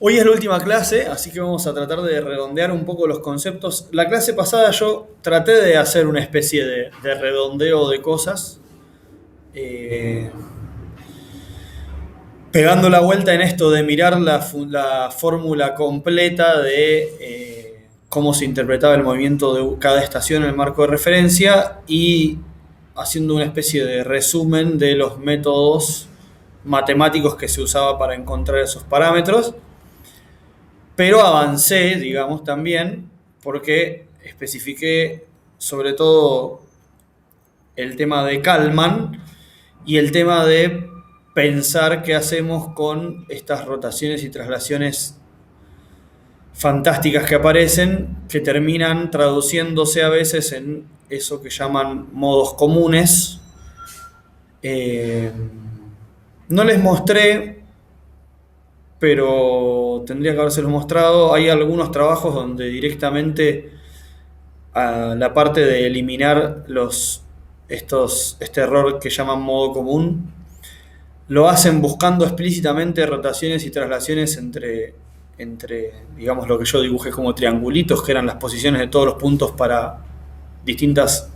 Hoy es la última clase, así que vamos a tratar de redondear un poco los conceptos. La clase pasada yo traté de hacer una especie de redondeo de cosas, eh, pegando la vuelta en esto de mirar la fórmula completa de cómo se interpretaba el movimiento de cada estación en el marco de referencia y haciendo una especie de resumen de los métodos matemáticos que se usaba para encontrar esos parámetros. Pero avancé, digamos, también porque especifiqué sobre todo el tema de Kalman y el tema de pensar qué hacemos con estas rotaciones y traslaciones fantásticas que aparecen, que terminan traduciéndose a veces en eso que llaman modos comunes. Eh, no les mostré, pero tendría que habérselos mostrado. Hay algunos trabajos donde directamente a la parte de eliminar este error que llaman modo común, lo hacen buscando explícitamente rotaciones y traslaciones entre, digamos, lo que yo dibujé como triangulitos, que eran las posiciones de todos los puntos para distintas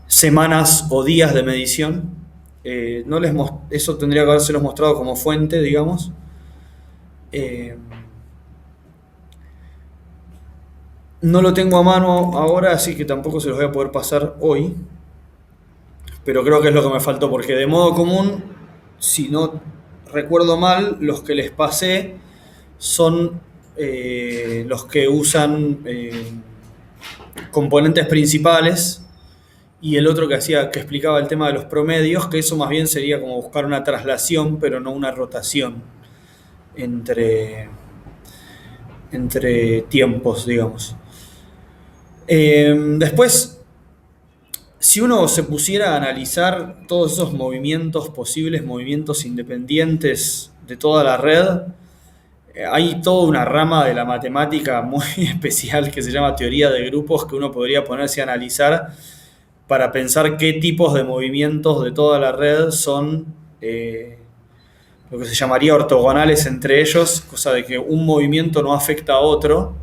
semanas o días de medición. No les Eso tendría que habérselos mostrado como fuente, digamos. Eh, no lo tengo a mano ahora, así que tampoco se los voy a poder pasar hoy. Pero creo que es lo que me faltó, porque de modo común, si no recuerdo mal, los que les pasé son los que usan componentes principales, y el otro que explicaba el tema de los promedios, que eso más bien sería como buscar una traslación, pero no una rotación entre, entre tiempos, digamos. Después, si uno se pusiera a analizar todos esos movimientos, posibles movimientos independientes de toda la red, hay toda una rama de la matemática muy especial que se llama teoría de grupos, que uno podría ponerse a analizar para pensar qué tipos de movimientos de toda la red son lo que se llamaría ortogonales entre ellos, cosa de que un movimiento no afecta a otro.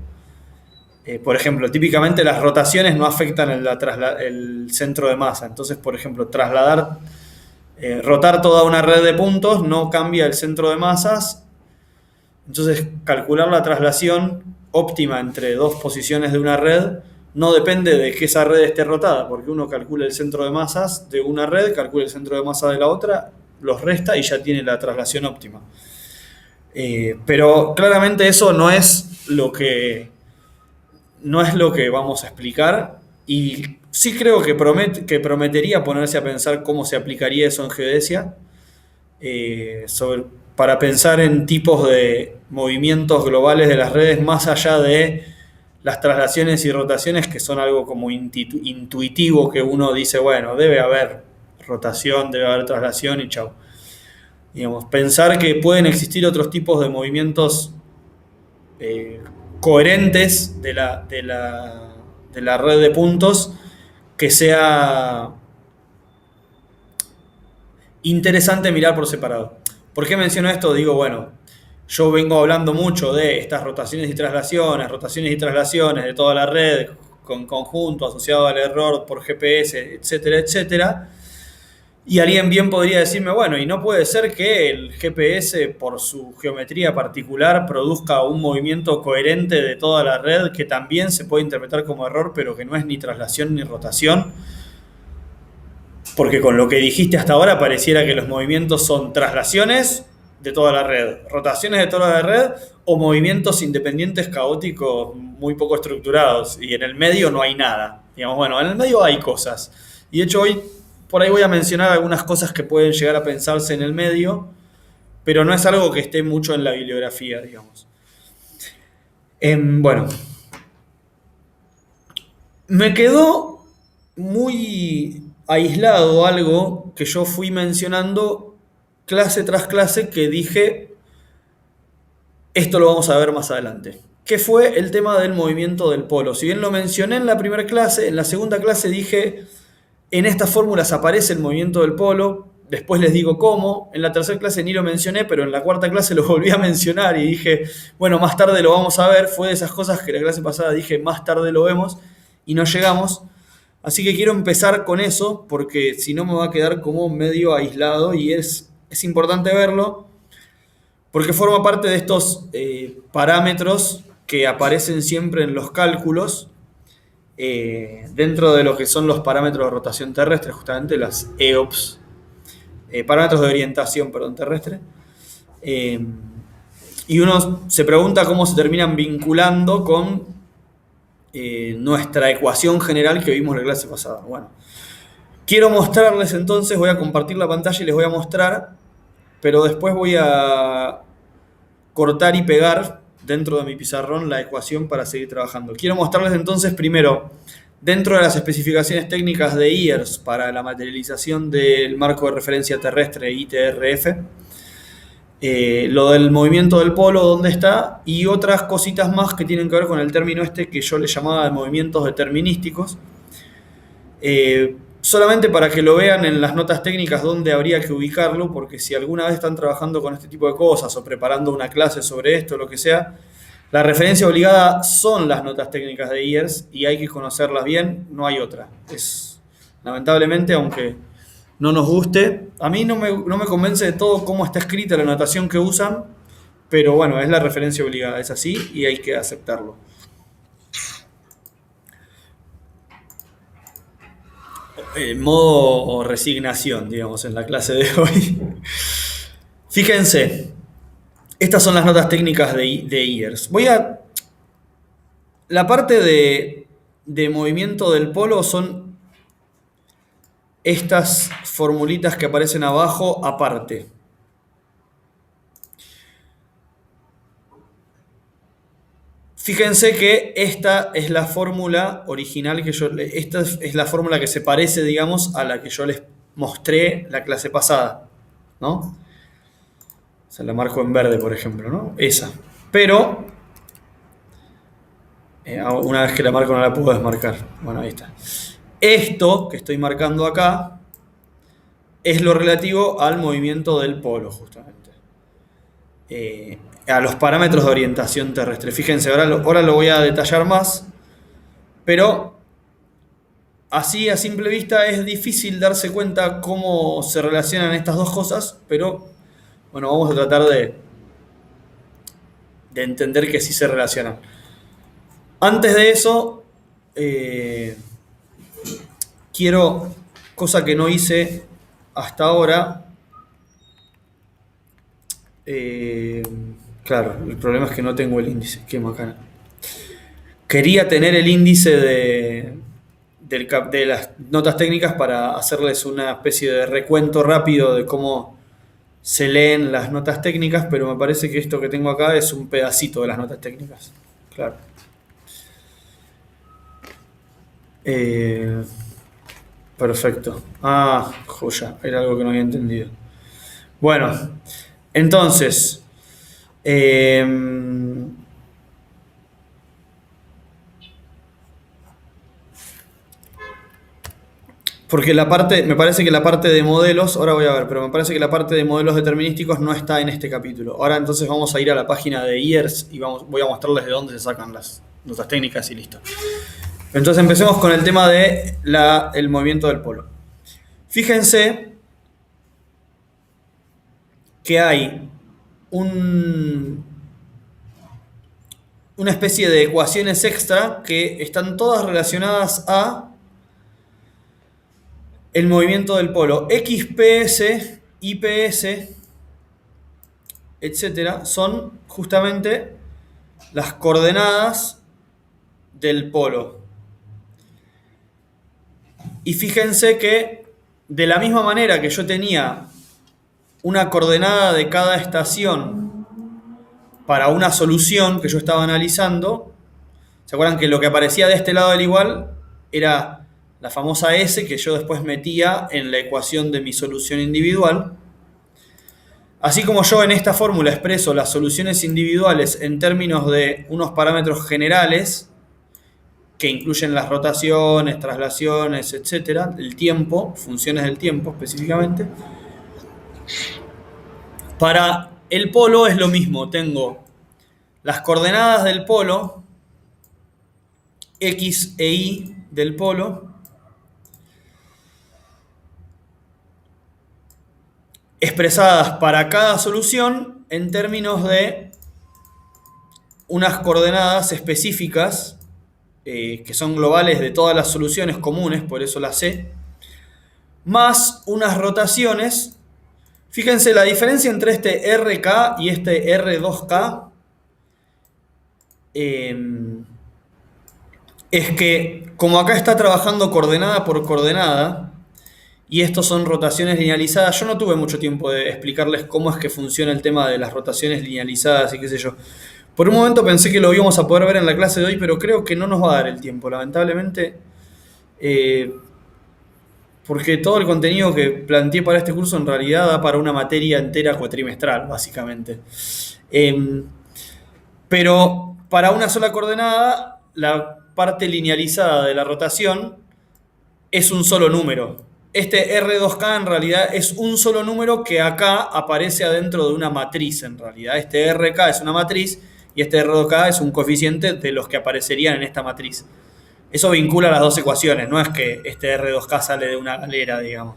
Por ejemplo, típicamente las rotaciones no afectan el centro de masa. Entonces, por ejemplo, rotar toda una red de puntos no cambia el centro de masas. Entonces, calcular la traslación óptima entre dos posiciones de una red no depende de que esa red esté rotada, porque uno calcula el centro de masas de una red, calcula el centro de masa de la otra, los resta y ya tiene la traslación óptima. Pero claramente eso no es lo que vamos a explicar, y sí creo que prometería ponerse a pensar cómo se aplicaría eso en geodesia, para pensar en tipos de movimientos globales de las redes más allá de las traslaciones y rotaciones, que son algo como intuitivo, que uno dice, bueno, debe haber rotación, debe haber traslación y chau. Digamos, pensar que pueden existir otros tipos de movimientos coherentes de la red de puntos, que sea interesante mirar por separado. ¿Por qué menciono esto? Digo, bueno, yo vengo hablando mucho de estas rotaciones y traslaciones de toda la red con conjunto asociado al error por GPS, etcétera, etcétera. Y alguien bien podría decirme, bueno, y no puede ser que el GPS, por su geometría particular, produzca un movimiento coherente de toda la red que también se puede interpretar como error, pero que no es ni traslación ni rotación. Porque con lo que dijiste hasta ahora pareciera que los movimientos son traslaciones de toda la red, rotaciones de toda la red, o movimientos independientes caóticos muy poco estructurados, y en el medio no hay nada. Digamos, bueno, en el medio hay cosas. Y de hecho hoy por ahí voy a mencionar algunas cosas que pueden llegar a pensarse en el medio, pero no es algo que esté mucho en la bibliografía, digamos. Bueno, me quedó muy aislado algo que yo fui mencionando clase tras clase, que dije, esto lo vamos a ver más adelante, que fue el tema del movimiento del polo. Si bien lo mencioné en la primera clase, en la segunda clase dije, en estas fórmulas aparece el movimiento del polo. después les digo cómo. En la tercera clase ni lo mencioné, pero en la cuarta clase lo volví a mencionar y dije, bueno, más tarde lo vamos a ver. Fue de esas cosas que la clase pasada dije, más tarde lo vemos y no llegamos. Así que quiero empezar con eso, porque si no me va a quedar como medio aislado y es importante verlo, porque forma parte de estos parámetros que aparecen siempre en los cálculos, dentro de lo que son los parámetros de rotación terrestre, justamente las EOPS, parámetros de orientación, perdón, terrestre. Y uno se pregunta cómo se terminan vinculando con nuestra ecuación general que vimos en la clase pasada. Bueno, quiero mostrarles entonces, voy a compartir la pantalla y les voy a mostrar, pero después voy a cortar y pegar dentro de mi pizarrón la ecuación para seguir trabajando. Quiero mostrarles entonces primero, dentro de las especificaciones técnicas de IERS para la materialización del marco de referencia terrestre ITRF, lo del movimiento del polo, dónde está, y otras cositas más que tienen que ver con el término este que yo le llamaba de movimientos determinísticos. Solamente para que lo vean en las notas técnicas dónde habría que ubicarlo, porque si alguna vez están trabajando con este tipo de cosas o preparando una clase sobre esto, lo que sea, la referencia obligada son las notas técnicas de IERS y hay que conocerlas bien, no hay otra. Lamentablemente, aunque no nos guste, a mí no me convence de todo cómo está escrita la notación que usan, pero bueno, es la referencia obligada, es así y hay que aceptarlo. Modo resignación, digamos, en la clase de hoy. Fíjense, estas son las notas técnicas de IERS. La parte de movimiento del polo son estas formulitas que aparecen abajo aparte. Fíjense que esta es la fórmula original esta es la fórmula que se parece, digamos, a la que yo les mostré la clase pasada, ¿no? O sea, la marco en verde, por ejemplo, ¿no? Esa. Pero, una vez que la marco no la puedo desmarcar. Bueno, ahí está. Esto que estoy marcando acá es lo relativo al movimiento del polo, justamente. A los parámetros de orientación terrestre. Fíjense, ahora lo voy a detallar más, pero así a simple vista es difícil darse cuenta cómo se relacionan estas dos cosas, pero bueno, vamos a tratar de entender que sí se relacionan. Antes de eso, quiero, cosa que no hice hasta ahora, claro, el problema es que no tengo el índice, qué macana. Quería tener el índice de las notas técnicas para hacerles una especie de recuento rápido de cómo se leen las notas técnicas, pero me parece que esto que tengo acá es un pedacito de las notas técnicas. Claro. Perfecto. Ah, joya, era algo que no había entendido. Bueno, entonces, porque me parece que la parte de modelos, ahora voy a ver, pero me parece que la parte de modelos determinísticos no está en este capítulo. Ahora entonces vamos a ir a la página de IERS y voy a mostrarles de dónde se sacan las notas técnicas y listo. Entonces empecemos con el tema de el movimiento del polo. Fíjense que hay una especie de ecuaciones extra que están todas relacionadas a el movimiento del polo. XPS, IPS, etcétera, son justamente las coordenadas del polo. Y fíjense que de la misma manera que yo tenía una coordenada de cada estación para una solución que yo estaba analizando, ¿se acuerdan que lo que aparecía de este lado del igual era la famosa S que yo después metía en la ecuación de mi solución individual? Así como yo en esta fórmula expreso las soluciones individuales en términos de unos parámetros generales que incluyen las rotaciones, traslaciones, etcétera, el tiempo, funciones del tiempo específicamente, Para el polo es lo mismo, tengo las coordenadas del polo, X e Y del polo, expresadas para cada solución en términos de unas coordenadas específicas que son globales de todas las soluciones comunes, por eso la C, más unas rotaciones. Fíjense la diferencia entre este RK y este R2K es que como acá está trabajando coordenada por coordenada y estos son rotaciones linealizadas, yo no tuve mucho tiempo de explicarles cómo es que funciona el tema de las rotaciones linealizadas y qué sé yo. Por un momento pensé que lo íbamos a poder ver en la clase de hoy, pero creo que no nos va a dar el tiempo, lamentablemente. Porque todo el contenido que planteé para este curso en realidad da para una materia entera cuatrimestral, básicamente. Pero para una sola coordenada, la parte linealizada de la rotación es un solo número. Este R2K en realidad es un solo número que acá aparece adentro de una matriz en realidad. Este RK es una matriz y este R2K es un coeficiente de los que aparecerían en esta matriz. Eso vincula las dos ecuaciones, no es que este R2K sale de una galera, digamos.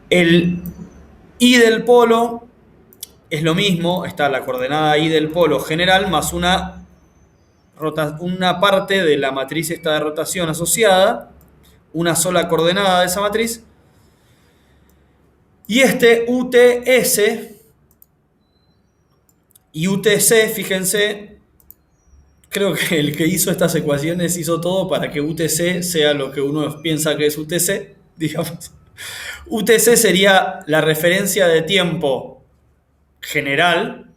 El I del polo es lo mismo, está la coordenada I del polo general más una parte de la matriz esta de rotación asociada, una sola coordenada de esa matriz. Y este UTS y UTC, fíjense, creo que el que hizo estas ecuaciones hizo todo para que UTC sea lo que uno piensa que es UTC, digamos. UTC sería la referencia de tiempo general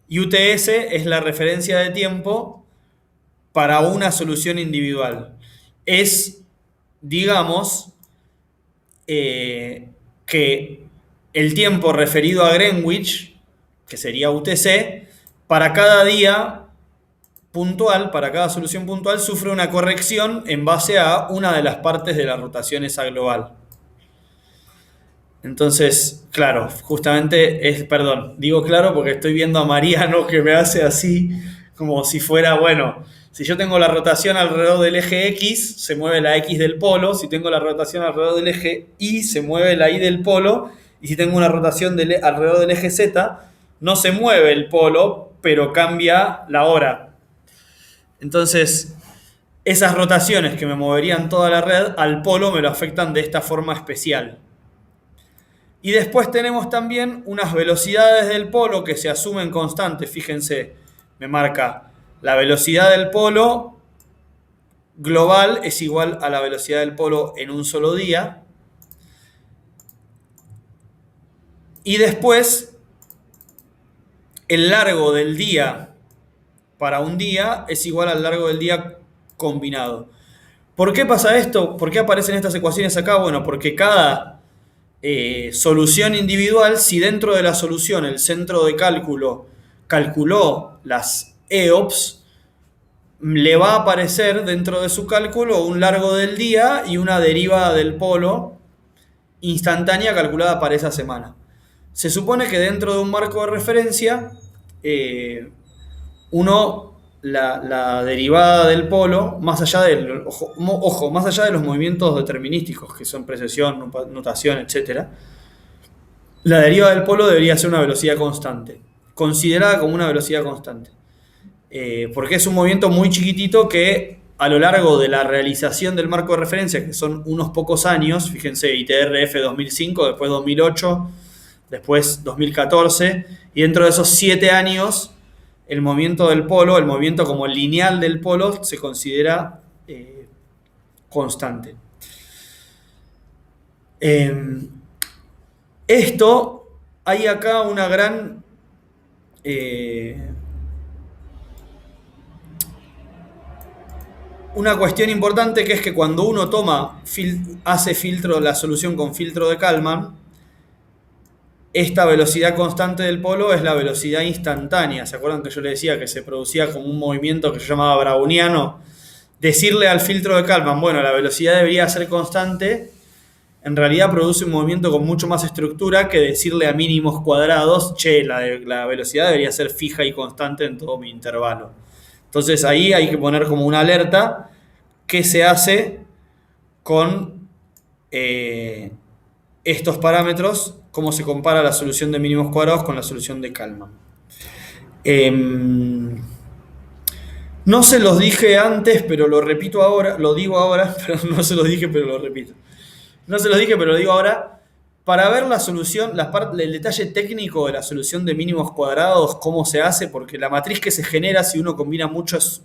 y UTS es la referencia de tiempo para una solución individual. Es, digamos, que el tiempo referido a Greenwich, que sería UTC, para cada día puntual, para cada solución puntual, sufre una corrección en base a una de las partes de la rotación esa global. Entonces, claro, justamente es, perdón, digo claro porque estoy viendo a Mariano que me hace así, como si fuera, bueno, si yo tengo la rotación alrededor del eje X, se mueve la X del polo, si tengo la rotación alrededor del eje Y, se mueve la Y del polo, y si tengo una rotación alrededor del eje Z, no se mueve el polo, pero cambia la hora. Entonces, esas rotaciones que me moverían toda la red, al polo me lo afectan de esta forma especial. Y después tenemos también unas velocidades del polo que se asumen constantes. Fíjense, me marca la velocidad del polo global es igual a la velocidad del polo en un solo día. Y después, el largo del día para un día es igual al largo del día combinado. ¿Por qué pasa esto? ¿Por qué aparecen estas ecuaciones acá? Bueno, porque cada solución individual, si dentro de la solución el centro de cálculo calculó las EOPS, le va a aparecer dentro de su cálculo un largo del día y una derivada del polo instantánea calculada para esa semana. Se supone que dentro de un marco de referencia, la derivada del polo, más allá del, más allá de los movimientos determinísticos, que son precesión, notación, etc., la derivada del polo debería ser una velocidad constante, considerada como una velocidad constante. Porque es un movimiento muy chiquitito que a lo largo de la realización del marco de referencia, que son unos pocos años, fíjense, ITRF 2005, después 2008, después 2014, y dentro de esos 7 años, el movimiento del polo, el movimiento como lineal del polo, se considera constante. Esto, hay acá una gran una cuestión importante, que es que cuando uno hace filtro, la solución con filtro de Kalman, esta velocidad constante del polo es la velocidad instantánea. ¿Se acuerdan que yo le decía que se producía como un movimiento que se llamaba browniano? Decirle al filtro de Kalman, bueno, la velocidad debería ser constante, en realidad produce un movimiento con mucho más estructura que decirle a mínimos cuadrados, che, la velocidad debería ser fija y constante en todo mi intervalo. Entonces ahí hay que poner como una alerta qué se hace con estos parámetros, cómo se compara la solución de mínimos cuadrados con la solución de Kalman. No se los dije antes, pero lo repito ahora, lo digo ahora, pero no se los dije, pero lo repito. No se los dije, pero lo digo ahora. Para ver la solución, el detalle técnico de la solución de mínimos cuadrados, cómo se hace, porque la matriz que se genera si uno combina muchas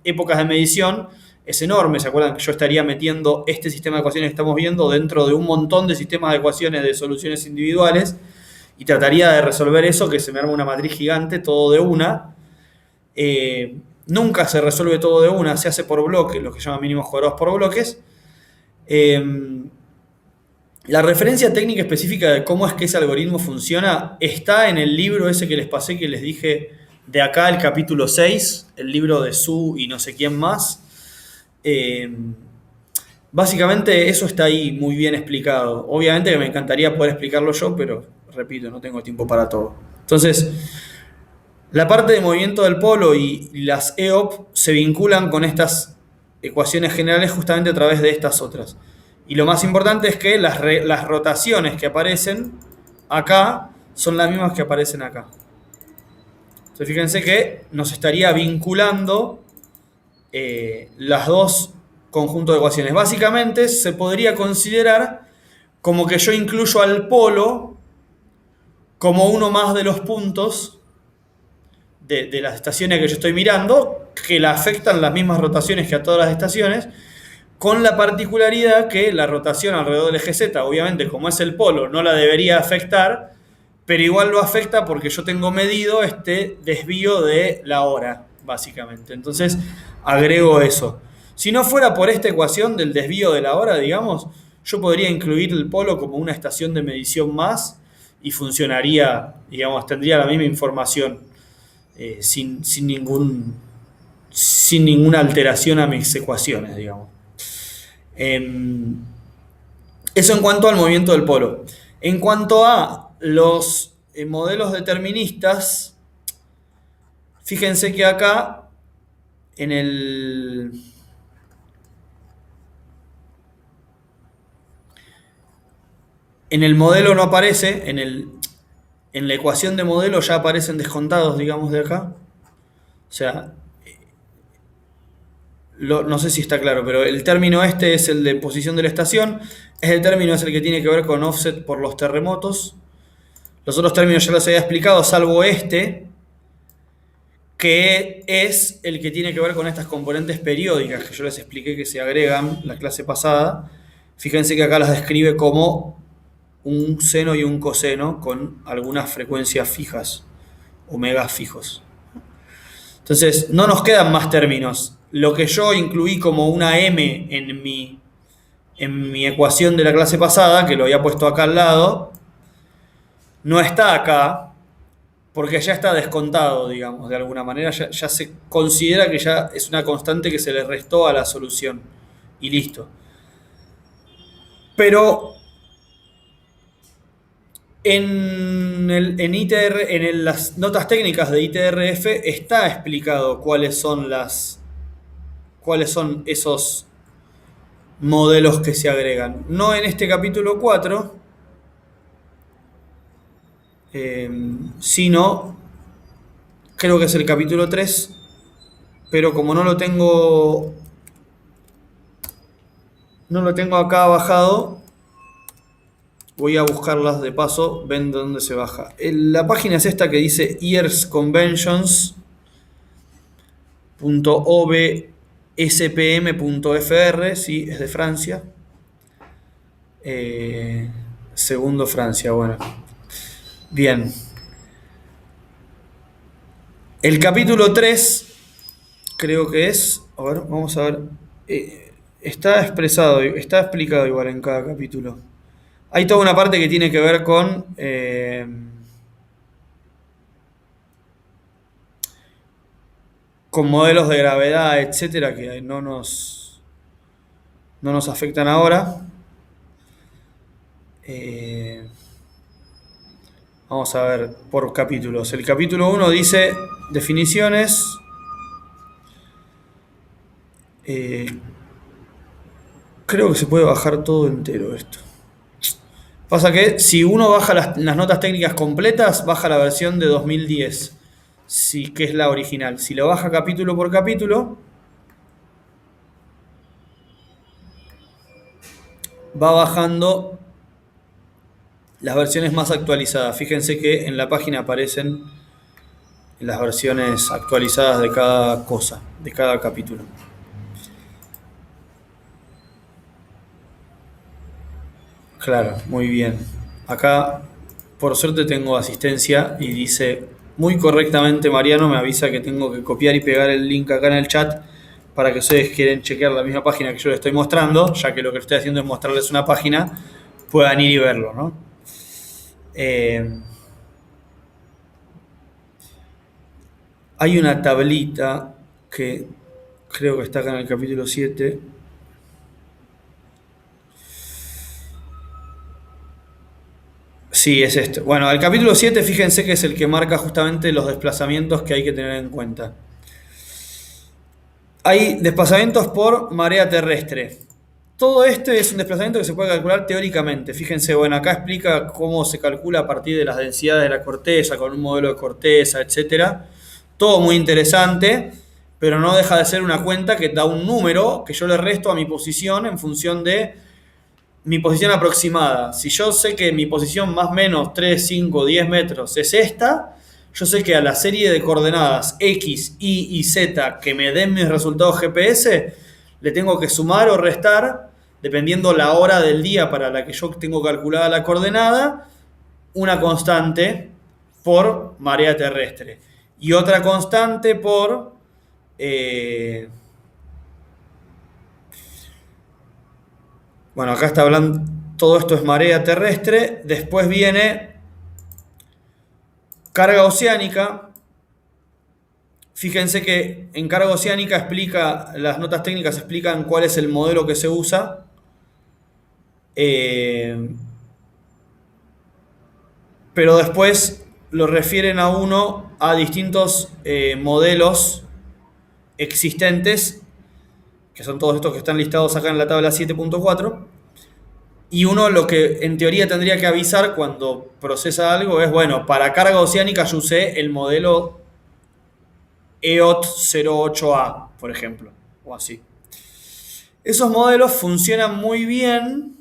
épocas de medición es enorme. ¿Se acuerdan que yo estaría metiendo este sistema de ecuaciones que estamos viendo dentro de un montón de sistemas de ecuaciones de soluciones individuales? Y trataría de resolver eso, que se me arma una matriz gigante, todo de una. Nunca se resuelve todo de una, se hace por bloques, lo que llaman mínimos cuadrados por bloques. La referencia técnica específica de cómo es que ese algoritmo funciona está en el libro ese que les pasé, que les dije de acá, el capítulo 6, el libro de Su y no sé quién más. Básicamente eso está ahí muy bien explicado. Obviamente que me encantaría poder explicarlo yo, pero repito, no tengo tiempo para todo. Entonces, la parte de movimiento del polo y las EOP se vinculan con estas ecuaciones generales justamente a través de estas otras. Y lo más importante es que las rotaciones que aparecen acá son las mismas que aparecen acá. Entonces fíjense que nos estaría vinculando las dos conjuntos de ecuaciones. Básicamente se podría considerar como que yo incluyo al polo como uno más de los puntos de las estaciones que yo estoy mirando, que la afectan las mismas rotaciones que a todas las estaciones, con la particularidad que la rotación alrededor del eje Z, obviamente como es el polo, no la debería afectar, pero igual lo afecta porque yo tengo medido este desvío de la hora, básicamente. Entonces agrego eso. Si no fuera por esta ecuación del desvío de la hora, digamos, yo podría incluir el polo como una estación de medición más y funcionaría, digamos, tendría la misma información sin ninguna alteración a mis ecuaciones, digamos. Eso en cuanto al movimiento del polo. En cuanto a los modelos deterministas, fíjense que acá en el modelo no aparece, en la ecuación de modelo ya aparecen descontados, digamos, de acá. O sea, no sé si está claro, pero el término este es el de posición de la estación. Este término es el que tiene que ver con offset por los terremotos. Los otros términos ya los había explicado, salvo este, que es el que tiene que ver con estas componentes periódicas que yo les expliqué que se agregan la clase pasada. Fíjense que acá las describe como un seno y un coseno con algunas frecuencias fijas, omegas fijos. Entonces, no nos quedan más términos. Lo que yo incluí como una m en mi ecuación de la clase pasada, que lo había puesto acá al lado, no está acá, porque ya está descontado, digamos, de alguna manera. Ya se considera que ya es una constante que se le restó a la solución. Y listo. Pero en las notas técnicas de ITRF está explicado cuáles son esos modelos que se agregan. No en este capítulo 4, sino, creo que es el capítulo 3, pero como no lo tengo acá bajado, voy a buscarlas de paso, ven dónde se baja. La página es esta que dice earsconventions.obspm.fr, sí, es de Francia. Segundo Francia, bueno. Bien. El capítulo 3, creo que es, a ver, vamos a ver, está explicado igual en cada capítulo. Hay toda una parte que tiene que ver con modelos de gravedad, etcétera, que no nos afectan ahora. Eh, Vamos a ver por capítulos. El capítulo 1 dice definiciones. Eh, Creo que se puede bajar todo entero esto. Pasa que si uno baja las notas técnicas completas, baja la versión de 2010, sí, que es la original. Si lo baja capítulo por capítulo, va bajando las versiones más actualizadas. Fíjense que en la página aparecen las versiones actualizadas de cada cosa, de cada capítulo. Claro, muy bien. Acá, por suerte, tengo asistencia y dice muy correctamente, Mariano me avisa que tengo que copiar y pegar el link acá en el chat para que ustedes quieren chequear la misma página que yo les estoy mostrando, ya que lo que estoy haciendo es mostrarles una página, puedan ir y verlo, ¿no? Hay una tablita que creo que está acá en el capítulo 7. Sí, es esto. Bueno, el capítulo 7, fíjense que es el que marca justamente los desplazamientos que hay que tener en cuenta. Hay desplazamientos por marea terrestre. Todo este es un desplazamiento que se puede calcular teóricamente. Fíjense, bueno, acá explica cómo se calcula a partir de las densidades de la corteza, con un modelo de corteza, etc. Todo muy interesante, pero no deja de ser una cuenta que da un número que yo le resto a mi posición en función de mi posición aproximada. Si yo sé que mi posición más o menos 3, 5, 10 metros es esta, yo sé que a la serie de coordenadas X, Y y Z que me den mis resultados GPS, le tengo que sumar o restar, dependiendo la hora del día para la que yo tengo calculada la coordenada, una constante por marea terrestre y otra constante por... bueno, acá está hablando, todo esto es marea terrestre, después viene carga oceánica. Fíjense que en carga oceánica explica, las notas técnicas explican cuál es el modelo que se usa. Pero después lo refieren a uno a distintos modelos existentes, que son todos estos que están listados acá en la tabla 7.4. Y uno lo que en teoría tendría que avisar cuando procesa algo es, bueno, para carga oceánica yo usé el modelo EOT 08A, por ejemplo, o así. Esos modelos funcionan muy bien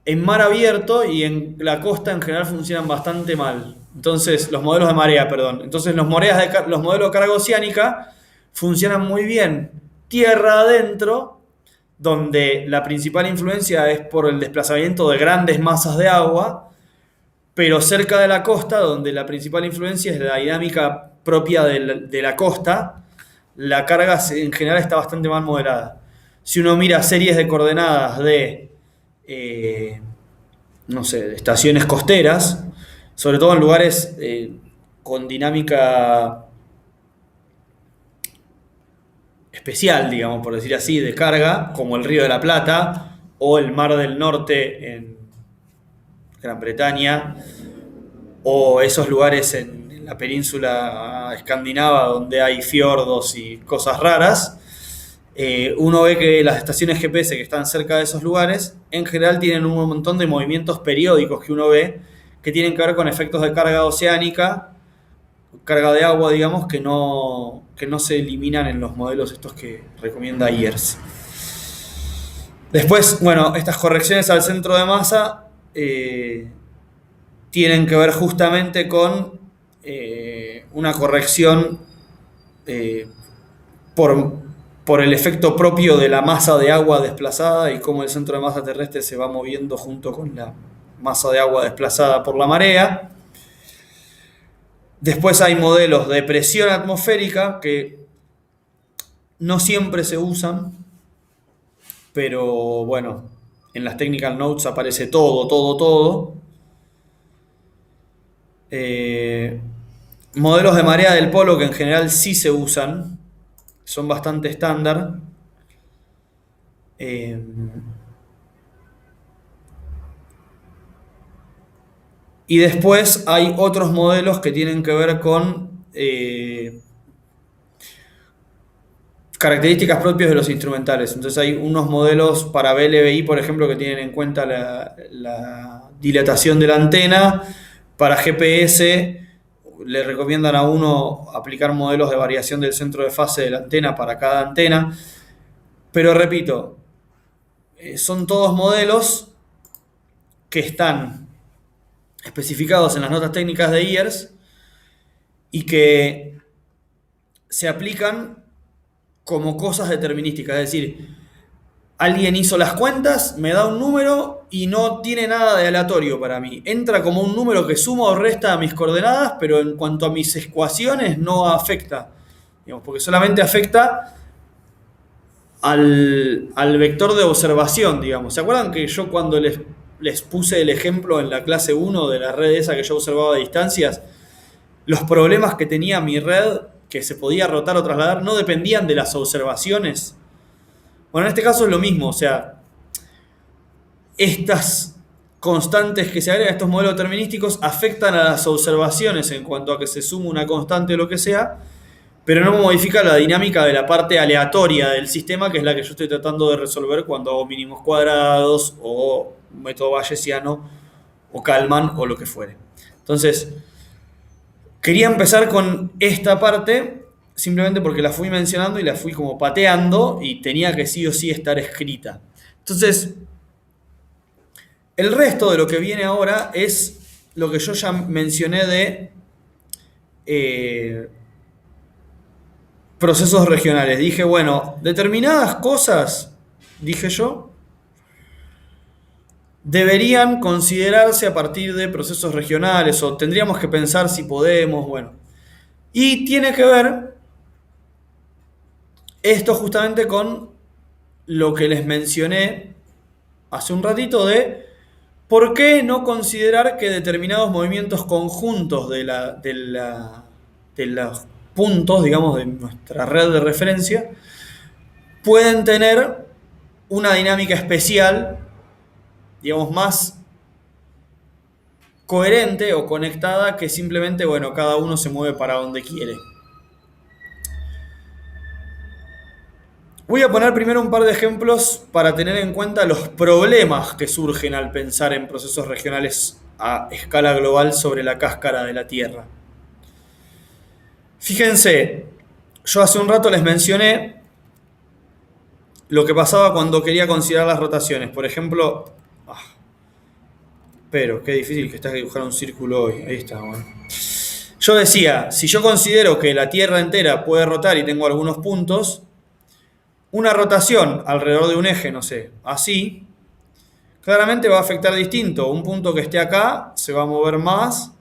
en mar abierto y en la costa en general funcionan bastante mal. Entonces, los modelos de marea, perdón. Entonces, los modelos de carga oceánica funcionan muy bien tierra adentro, donde la principal influencia es por el desplazamiento de grandes masas de agua, pero cerca de la costa, donde la principal influencia es la dinámica propia de la costa, la carga en general está bastante mal moderada. Si uno mira series de coordenadas de, no sé, de estaciones costeras, sobre todo en lugares con dinámica especial, digamos, por decir así, de carga, como el Río de la Plata o el Mar del Norte en Gran Bretaña, o esos lugares en la península escandinava donde hay fiordos y cosas raras, uno ve que las estaciones GPS que están cerca de esos lugares en general tienen un montón de movimientos periódicos que uno ve que tienen que ver con efectos de carga oceánica, carga de agua, digamos, que no se eliminan en los modelos estos que recomienda IERS. Después, bueno, estas correcciones al centro de masa tienen que ver justamente con una corrección por el efecto propio de la masa de agua desplazada y cómo el centro de masa terrestre se va moviendo junto con la masa de agua desplazada por la marea. Después hay modelos de presión atmosférica que no siempre se usan, pero bueno, en las technical notes aparece todo. Modelos de marea del polo que en general sí se usan, son bastante estándar. Y después hay otros modelos que tienen que ver con características propias de los instrumentales. Entonces hay unos modelos para VLBI, por ejemplo, que tienen en cuenta la dilatación de la antena. Para GPS le recomiendan a uno aplicar modelos de variación del centro de fase de la antena para cada antena. Pero repito, son todos modelos que están especificados en las notas técnicas de IERS y que se aplican como cosas determinísticas. Es decir, alguien hizo las cuentas, me da un número y no tiene nada de aleatorio para mí. Entra como un número que suma o resta a mis coordenadas, pero en cuanto a mis ecuaciones no afecta. Digamos, porque solamente afecta al vector de observación, digamos. ¿Se acuerdan que yo cuando les puse el ejemplo en la clase 1 de la red esa que yo observaba a distancias, los problemas que tenía mi red, que se podía rotar o trasladar, no dependían de las observaciones? Bueno, en este caso es lo mismo, o sea, estas constantes que se agregan a estos modelos determinísticos afectan a las observaciones en cuanto a que se suma una constante o lo que sea, pero no modifica la dinámica de la parte aleatoria del sistema, que es la que yo estoy tratando de resolver cuando hago mínimos cuadrados o método bayesiano o Kalman o lo que fuere. Entonces, quería empezar con esta parte simplemente porque la fui mencionando y la fui como pateando y tenía que sí o sí estar escrita. Entonces, el resto de lo que viene ahora es lo que yo ya mencioné de procesos regionales. Dije, bueno, determinadas cosas, dije yo, deberían considerarse a partir de procesos regionales o tendríamos que pensar si podemos, bueno. Y tiene que ver esto justamente con lo que les mencioné hace un ratito de por qué no considerar que determinados movimientos conjuntos de los puntos, digamos, de nuestra red de referencia, pueden tener una dinámica especial, digamos, más coherente o conectada que simplemente, bueno, cada uno se mueve para donde quiere. Voy a poner primero un par de ejemplos para tener en cuenta los problemas que surgen al pensar en procesos regionales a escala global sobre la cáscara de la Tierra. Fíjense, yo hace un rato les mencioné lo que pasaba cuando quería considerar las rotaciones. Por ejemplo, pero qué difícil que está dibujar un círculo hoy. Ahí está, bueno. Yo decía, si yo considero que la Tierra entera puede rotar y tengo algunos puntos, una rotación alrededor de un eje, no sé, así, claramente va a afectar distinto. Un punto que esté acá se va a mover más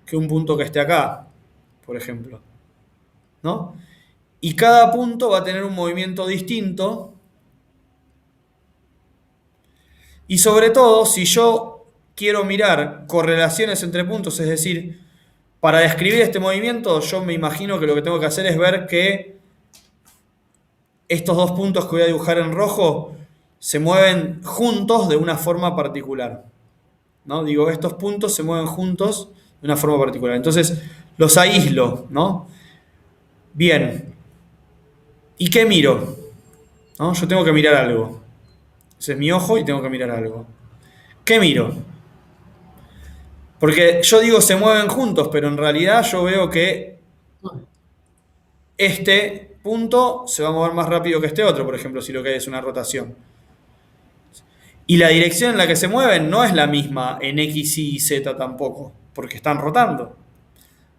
que un punto que esté acá, por ejemplo, ¿no? Y cada punto va a tener un movimiento distinto. Y sobre todo, si yo quiero mirar correlaciones entre puntos, es decir, para describir este movimiento, yo me imagino que lo que tengo que hacer es ver que estos dos puntos que voy a dibujar en rojo se mueven juntos de una forma particular, ¿no? Digo, estos puntos se mueven juntos de una forma particular. Entonces, los aíslo, ¿no? Bien. ¿Y qué miro? ¿No? Yo tengo que mirar algo. Ese es mi ojo y tengo que mirar algo. ¿Qué miro? Porque yo digo se mueven juntos, pero en realidad yo veo que este punto se va a mover más rápido que este otro, por ejemplo, si lo que hay es una rotación. Y la dirección en la que se mueven no es la misma en X, Y, Z tampoco, porque están rotando.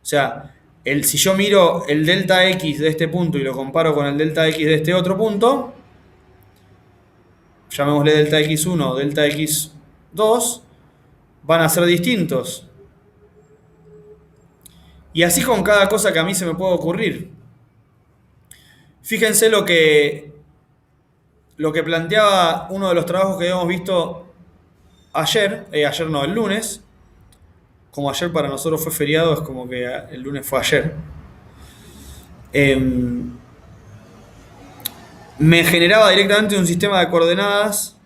O sea, si yo miro el delta X de este punto y lo comparo con el delta X de este otro punto, llamémosle delta X1 o delta X2, van a ser distintos. Y así con cada cosa que a mí se me puede ocurrir. Fíjense lo que planteaba uno de los trabajos que habíamos visto ayer, el lunes. Como ayer para nosotros fue feriado, es como que el lunes fue ayer. Me generaba directamente un sistema de coordenadas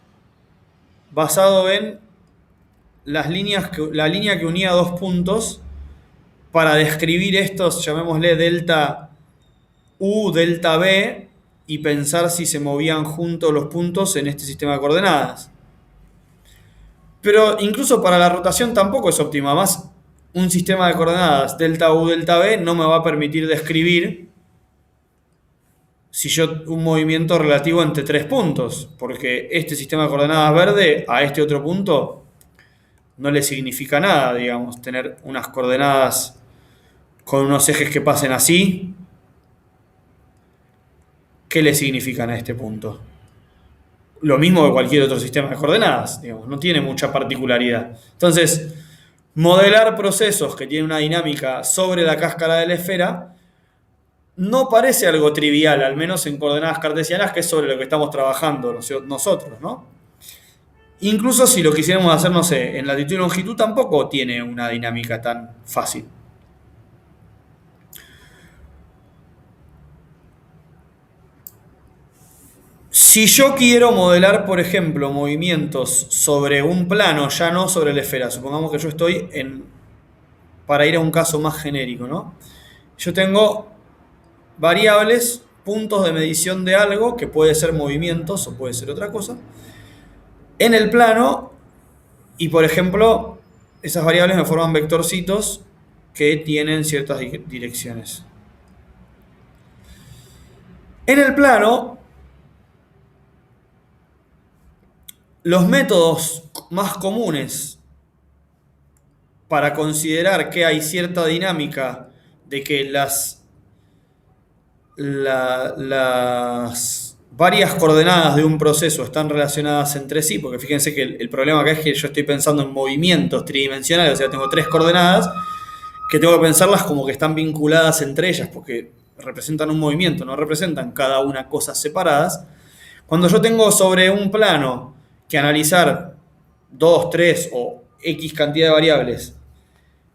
basado en la línea que unía dos puntos para describir estos, llamémosle delta U, delta B, y pensar si se movían juntos los puntos en este sistema de coordenadas. Pero incluso para la rotación tampoco es óptima. Más un sistema de coordenadas delta U, delta B no me va a permitir describir si yo un movimiento relativo entre tres puntos, porque este sistema de coordenadas verde a este otro punto no le significa nada, digamos, tener unas coordenadas con unos ejes que pasen así. ¿Qué le significan a este punto? Lo mismo que cualquier otro sistema de coordenadas, digamos, no tiene mucha particularidad. Entonces, modelar procesos que tienen una dinámica sobre la cáscara de la esfera no parece algo trivial, al menos en coordenadas cartesianas, que es sobre lo que estamos trabajando nosotros, ¿no? Incluso si lo quisiéramos hacer, no sé, en latitud y longitud tampoco tiene una dinámica tan fácil. Si yo quiero modelar, por ejemplo, movimientos sobre un plano, ya no sobre la esfera, supongamos que yo estoy para ir a un caso más genérico, ¿no? Yo tengo variables, puntos de medición de algo, que puede ser movimientos o puede ser otra cosa, en el plano, y por ejemplo, esas variables me forman vectorcitos que tienen ciertas direcciones. En el plano, los métodos más comunes para considerar que hay cierta dinámica de que las varias coordenadas de un proceso están relacionadas entre sí, porque fíjense que el problema acá es que yo estoy pensando en movimientos tridimensionales, o sea, tengo tres coordenadas que tengo que pensarlas como que están vinculadas entre ellas, porque representan un movimiento, no representan cada una cosas separadas. Cuando yo tengo sobre un plano que analizar 2, 3 o X cantidad de variables,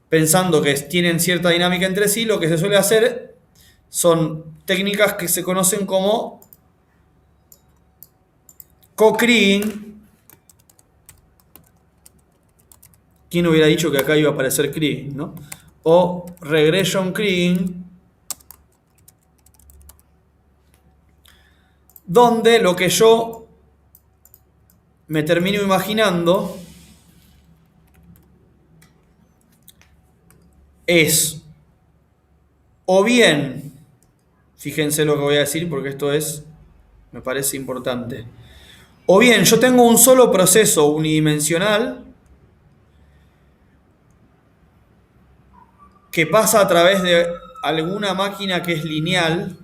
pensando que tienen cierta dinámica entre sí, lo que se suele hacer son técnicas que se conocen como co-kriging. ¿Quién hubiera dicho que acá iba a aparecer kriging, no? O regression kriging, donde lo que yo me termino imaginando es, o bien, fíjense lo que voy a decir porque esto me parece importante, o bien yo tengo un solo proceso unidimensional que pasa a través de alguna máquina que es lineal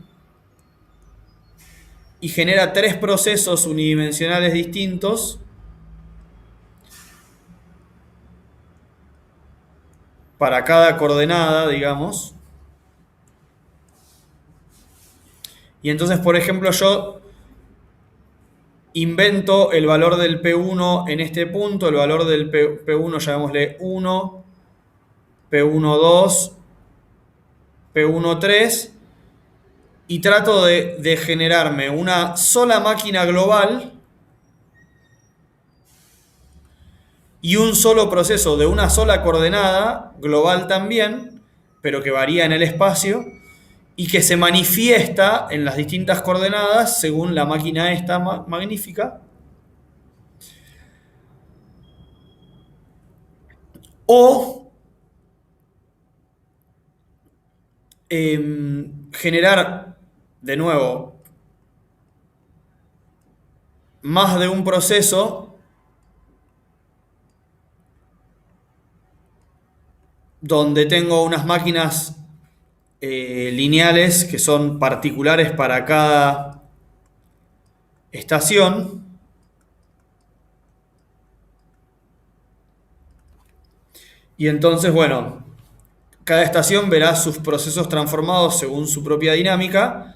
y genera tres procesos unidimensionales distintos para cada coordenada, digamos. Y entonces, por ejemplo, yo invento el valor del P1 en este punto, el valor del P1 llamémosle 1, P1, 2, P1, 3, y trato de generarme una sola máquina global y un solo proceso de una sola coordenada, global también, pero que varía en el espacio, y que se manifiesta en las distintas coordenadas según la máquina esta magnífica. O generar, de nuevo, más de un proceso donde tengo unas máquinas lineales que son particulares para cada estación. Y entonces, bueno, cada estación verá sus procesos transformados según su propia dinámica,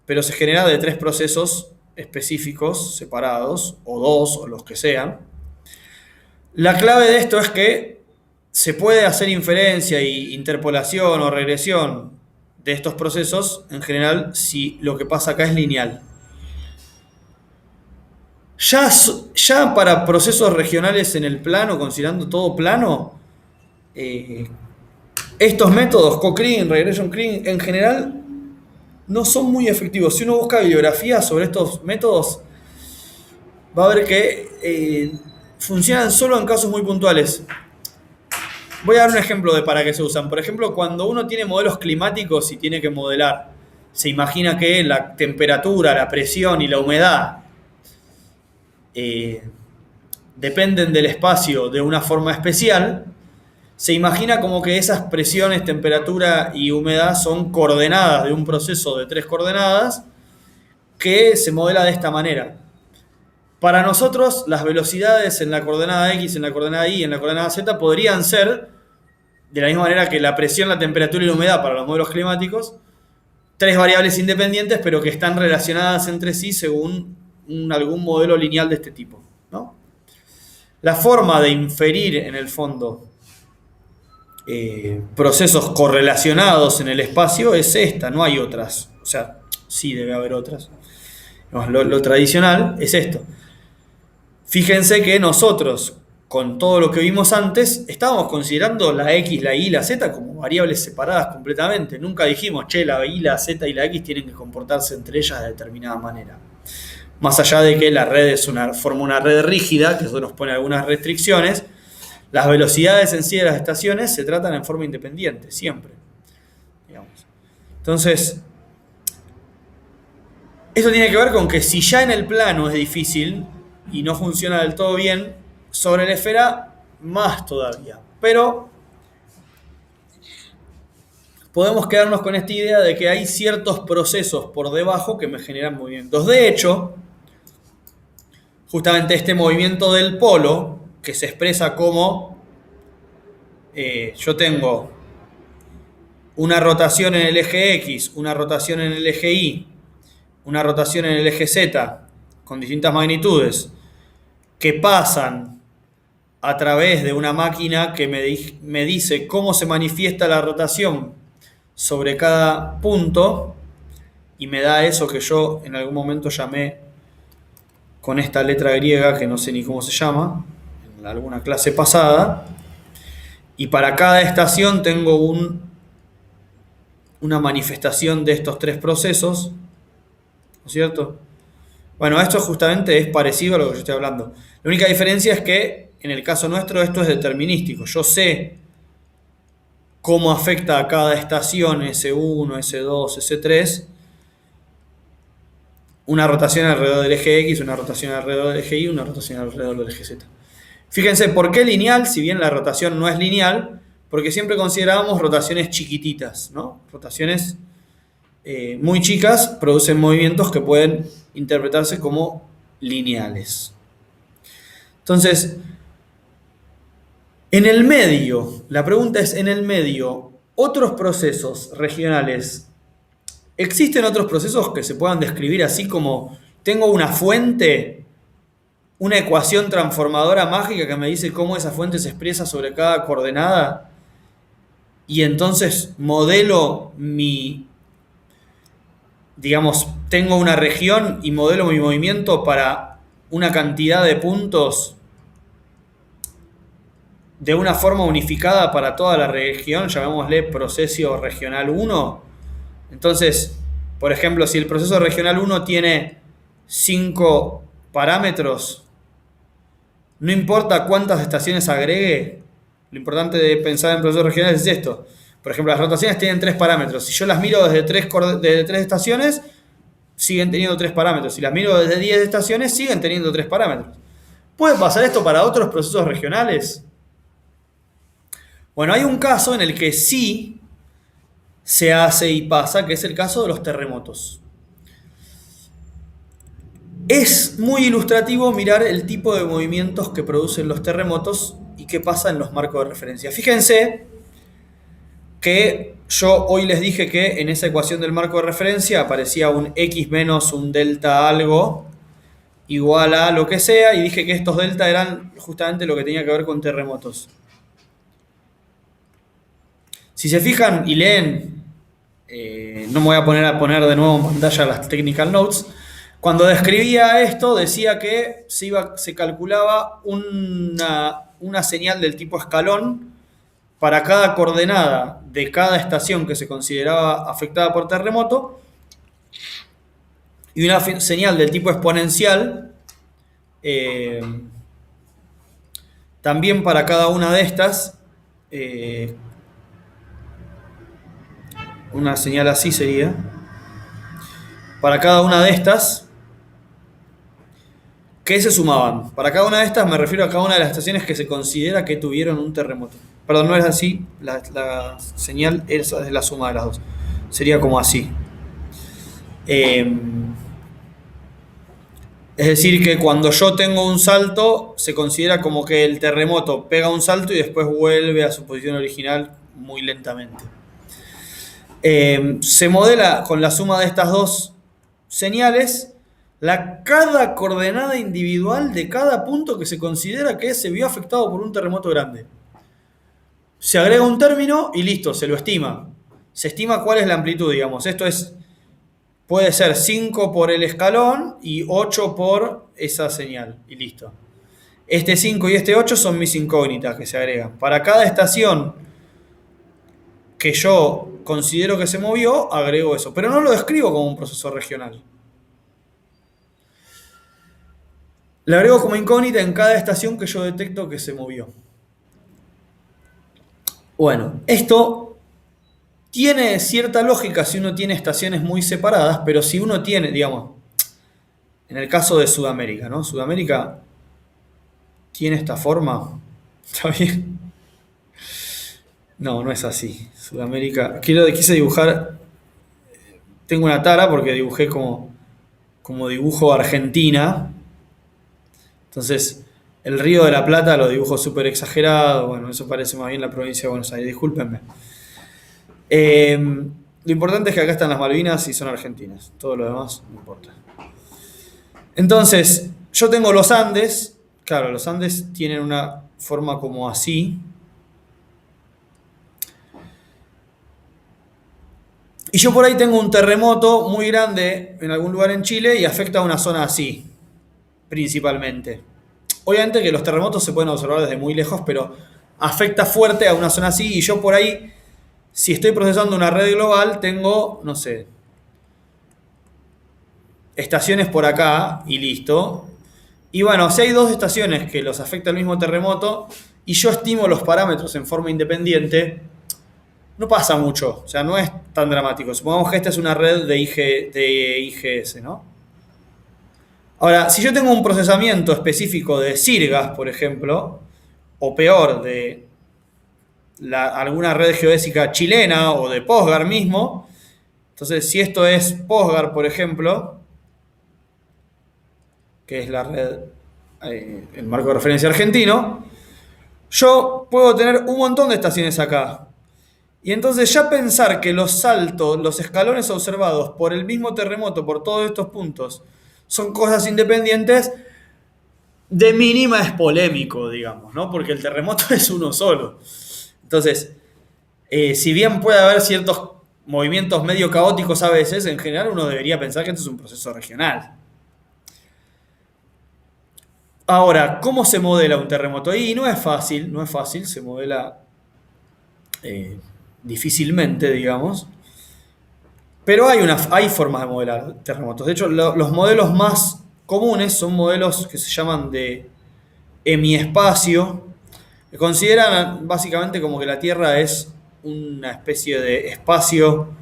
pero se genera de tres procesos específicos, separados, o dos, o los que sean. La clave de esto es que se puede hacer inferencia y interpolación o regresión de estos procesos, en general, si lo que pasa acá es lineal. Ya para procesos regionales en el plano, considerando todo plano, eh, estos métodos, co-kriging, regression kriging, en general no son muy efectivos. Si uno busca bibliografía sobre estos métodos, va a ver que funcionan solo en casos muy puntuales. Voy a dar un ejemplo de para qué se usan. Por ejemplo, cuando uno tiene modelos climáticos y tiene que modelar, se imagina que la temperatura, la presión y la humedad dependen del espacio de una forma especial. Se imagina como que esas presiones, temperatura y humedad son coordenadas de un proceso de 3 coordenadas que se modela de esta manera. Para nosotros, las velocidades en la coordenada X, en la coordenada Y, en la coordenada Z podrían ser, de la misma manera que la presión, la temperatura y la humedad para los modelos climáticos, 3 variables independientes, pero que están relacionadas entre sí según algún modelo lineal de este tipo, ¿no? La forma de inferir, en el fondo, procesos correlacionados en el espacio es esta, no hay otras. O sea, sí debe haber otras. Lo tradicional es esto. Fíjense que nosotros, con todo lo que vimos antes, estábamos considerando la X, la Y y la Z como variables separadas completamente. Nunca dijimos, che, la Y, la Z y la X tienen que comportarse entre ellas de determinada manera. Más allá de que la red forma una red rígida, que eso nos pone algunas restricciones, las velocidades en sí de las estaciones se tratan en forma independiente, siempre. Digamos. Entonces, esto tiene que ver con que si ya en el plano es difícil y no funciona del todo bien, sobre la esfera más todavía. Pero podemos quedarnos con esta idea de que hay ciertos procesos por debajo que me generan movimientos. De hecho, justamente este movimiento del polo, que se expresa como yo tengo una rotación en el eje X, una rotación en el eje Y, una rotación en el eje Z, con distintas magnitudes, que pasan a través de una máquina que me dice cómo se manifiesta la rotación sobre cada punto, y me da eso que yo en algún momento llamé con esta letra griega, que no sé ni cómo se llama, en alguna clase pasada. Y para cada estación tengo una manifestación de estos 3 procesos, ¿no es cierto? Bueno, esto justamente es parecido a lo que yo estoy hablando. La única diferencia es que en el caso nuestro esto es determinístico. Yo sé cómo afecta a cada estación S1, S2, S3 una rotación alrededor del eje X, una rotación alrededor del eje Y, una rotación alrededor del eje Z. Fíjense, ¿por qué lineal? Si bien la rotación no es lineal, porque siempre considerábamos rotaciones chiquititas, ¿no? Rotaciones muy chicas producen movimientos que pueden interpretarse como lineales. Entonces, en el medio, la pregunta es, en el medio, otros procesos regionales, ¿existen otros procesos que se puedan describir así como tengo una fuente, una ecuación transformadora mágica que me dice cómo esa fuente se expresa sobre cada coordenada? Y entonces modelo digamos, tengo una región y modelo mi movimiento para una cantidad de puntos de una forma unificada para toda la región, llamémosle proceso regional 1. Entonces, por ejemplo, si el proceso regional 1 tiene 5 parámetros, no importa cuántas estaciones agregue, lo importante de pensar en procesos regionales es esto. Por ejemplo, las rotaciones tienen 3 parámetros. Si yo las miro desde 3 estaciones, siguen teniendo 3 parámetros. Si las miro desde 10 estaciones, siguen teniendo 3 parámetros. ¿Puede pasar esto para otros procesos regionales? Bueno, hay un caso en el que sí se hace y pasa, que es el caso de los terremotos. Es muy ilustrativo mirar el tipo de movimientos que producen los terremotos y qué pasa en los marcos de referencia. Fíjense que yo hoy les dije que en esa ecuación del marco de referencia aparecía un X menos un delta algo igual a lo que sea, y dije que estos delta eran justamente lo que tenía que ver con terremotos. Si se fijan y leen, no me voy a poner de nuevo en pantalla las technical notes, Cuando describía esto, decía que se calculaba una señal del tipo escalón para cada coordenada de cada estación que se consideraba afectada por terremoto y una señal del tipo exponencial eh, también para cada una de estas. eh, una señal así sería. Para cada una de estas, ¿qué se sumaban? Para cada una de estas me refiero a cada una de las estaciones que se considera que tuvieron un terremoto. Perdón, no es así, la señal es la suma de las dos. Sería como así. Eh, es decir, que cuando yo tengo un salto, se considera como que el terremoto pega un salto y después vuelve a su posición original muy lentamente. Se modela con la suma de estas dos señales cada coordenada individual de cada punto que se considera que se vio afectado por un terremoto grande. Se agrega un término y listo, se lo estima. Se estima cuál es la amplitud, digamos. Esto puede ser 5 por el escalón y 8 por esa señal, y listo. Este 5 y este 8 son mis incógnitas que se agregan. Para cada estación que yo considero que se movió, agrego eso. Pero no lo describo como un proceso regional. Le agrego como incógnita en cada estación que yo detecto que se movió. Bueno, esto tiene cierta lógica si uno tiene estaciones muy separadas, pero si uno tiene, digamos, en el caso de Sudamérica, ¿no? Sudamérica tiene esta forma. ¿Está bien? No, no es así. Sudamérica. Quise dibujar. Tengo una tara porque dibujé como dibujo Argentina. Entonces, el Río de la Plata lo dibujo súper exagerado. Bueno, eso parece más bien la provincia de Buenos Aires. Discúlpenme. Lo importante es que acá están las Malvinas y son argentinas. Todo lo demás no importa. Entonces, yo tengo los Andes. Claro, los Andes tienen una forma como así. Y yo por ahí tengo un terremoto muy grande en algún lugar en Chile y afecta a una zona así, principalmente. Obviamente que los terremotos se pueden observar desde muy lejos, pero afecta fuerte a una zona así y yo por ahí, si estoy procesando una red global, tengo, no sé, estaciones por acá y listo. Y bueno, si hay dos estaciones que los afecta el mismo terremoto y yo estimo los parámetros en forma independiente, no pasa mucho, o sea, no es tan dramático. Supongamos que esta es una red de IGS, ¿no? Ahora, si yo tengo un procesamiento específico de Sirgas, por ejemplo, o peor, de alguna red geodésica chilena o de Postgar mismo, entonces si esto es Postgar, por ejemplo, que es la red, el marco de referencia argentino, yo puedo tener un montón de estaciones acá. Y entonces ya pensar que los saltos, los escalones observados por el mismo terremoto, por todos estos puntos, son cosas independientes, de mínima es polémico, digamos, ¿no? Porque el terremoto es uno solo. Entonces, si bien puede haber ciertos movimientos medio caóticos a veces, en general uno debería pensar que esto es un proceso regional. Ahora, ¿cómo se modela un terremoto? Y no es fácil, se modela difícilmente, digamos. Pero hay formas de modelar terremotos. De hecho, los modelos más comunes son modelos que se llaman de hemiespacio, que consideran básicamente como que la Tierra es una especie de espacio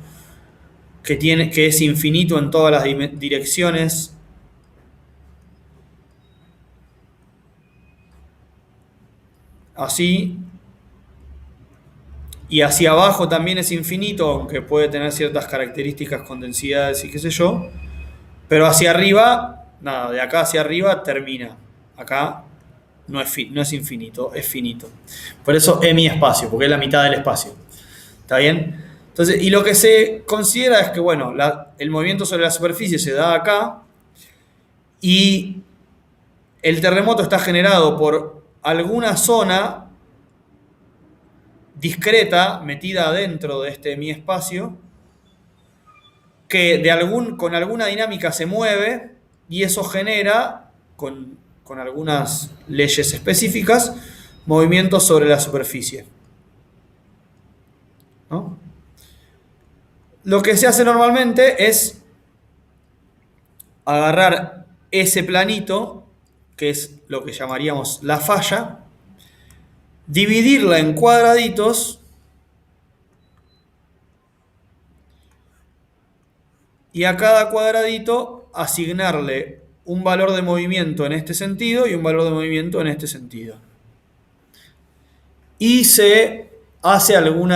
que es infinito en todas las direcciones. Así. Y hacia abajo también es infinito, aunque puede tener ciertas características con densidades y qué sé yo. Pero hacia arriba, nada, de acá hacia arriba termina. Acá no es infinito, es finito. Por eso hemiespacio, porque es la mitad del espacio. ¿Está bien? Entonces, y lo que se considera es que, bueno, el movimiento sobre la superficie se da acá y el terremoto está generado por alguna zona discreta metida adentro de este hemiespacio que con alguna dinámica se mueve y eso genera, con algunas leyes específicas, movimientos sobre la superficie, ¿no? Lo que se hace normalmente es agarrar ese planito, que es lo que llamaríamos la falla, dividirla en cuadraditos y a cada cuadradito asignarle un valor de movimiento en este sentido y un valor de movimiento en este sentido. Y se hace algún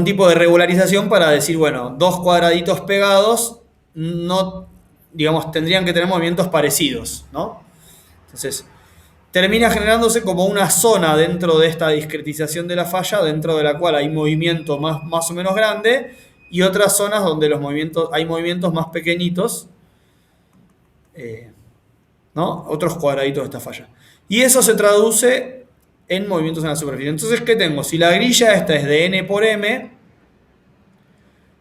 tipo de regularización para decir, bueno, dos cuadraditos pegados no, digamos, tendrían que tener movimientos parecidos, ¿no? Entonces, termina generándose como una zona dentro de esta discretización de la falla, dentro de la cual hay movimiento más o menos grande, y otras zonas donde hay movimientos más pequeñitos, ¿no? Otros cuadraditos de esta falla. Y eso se traduce en movimientos en la superficie. Entonces, ¿qué tengo? Si la grilla esta es de n por m,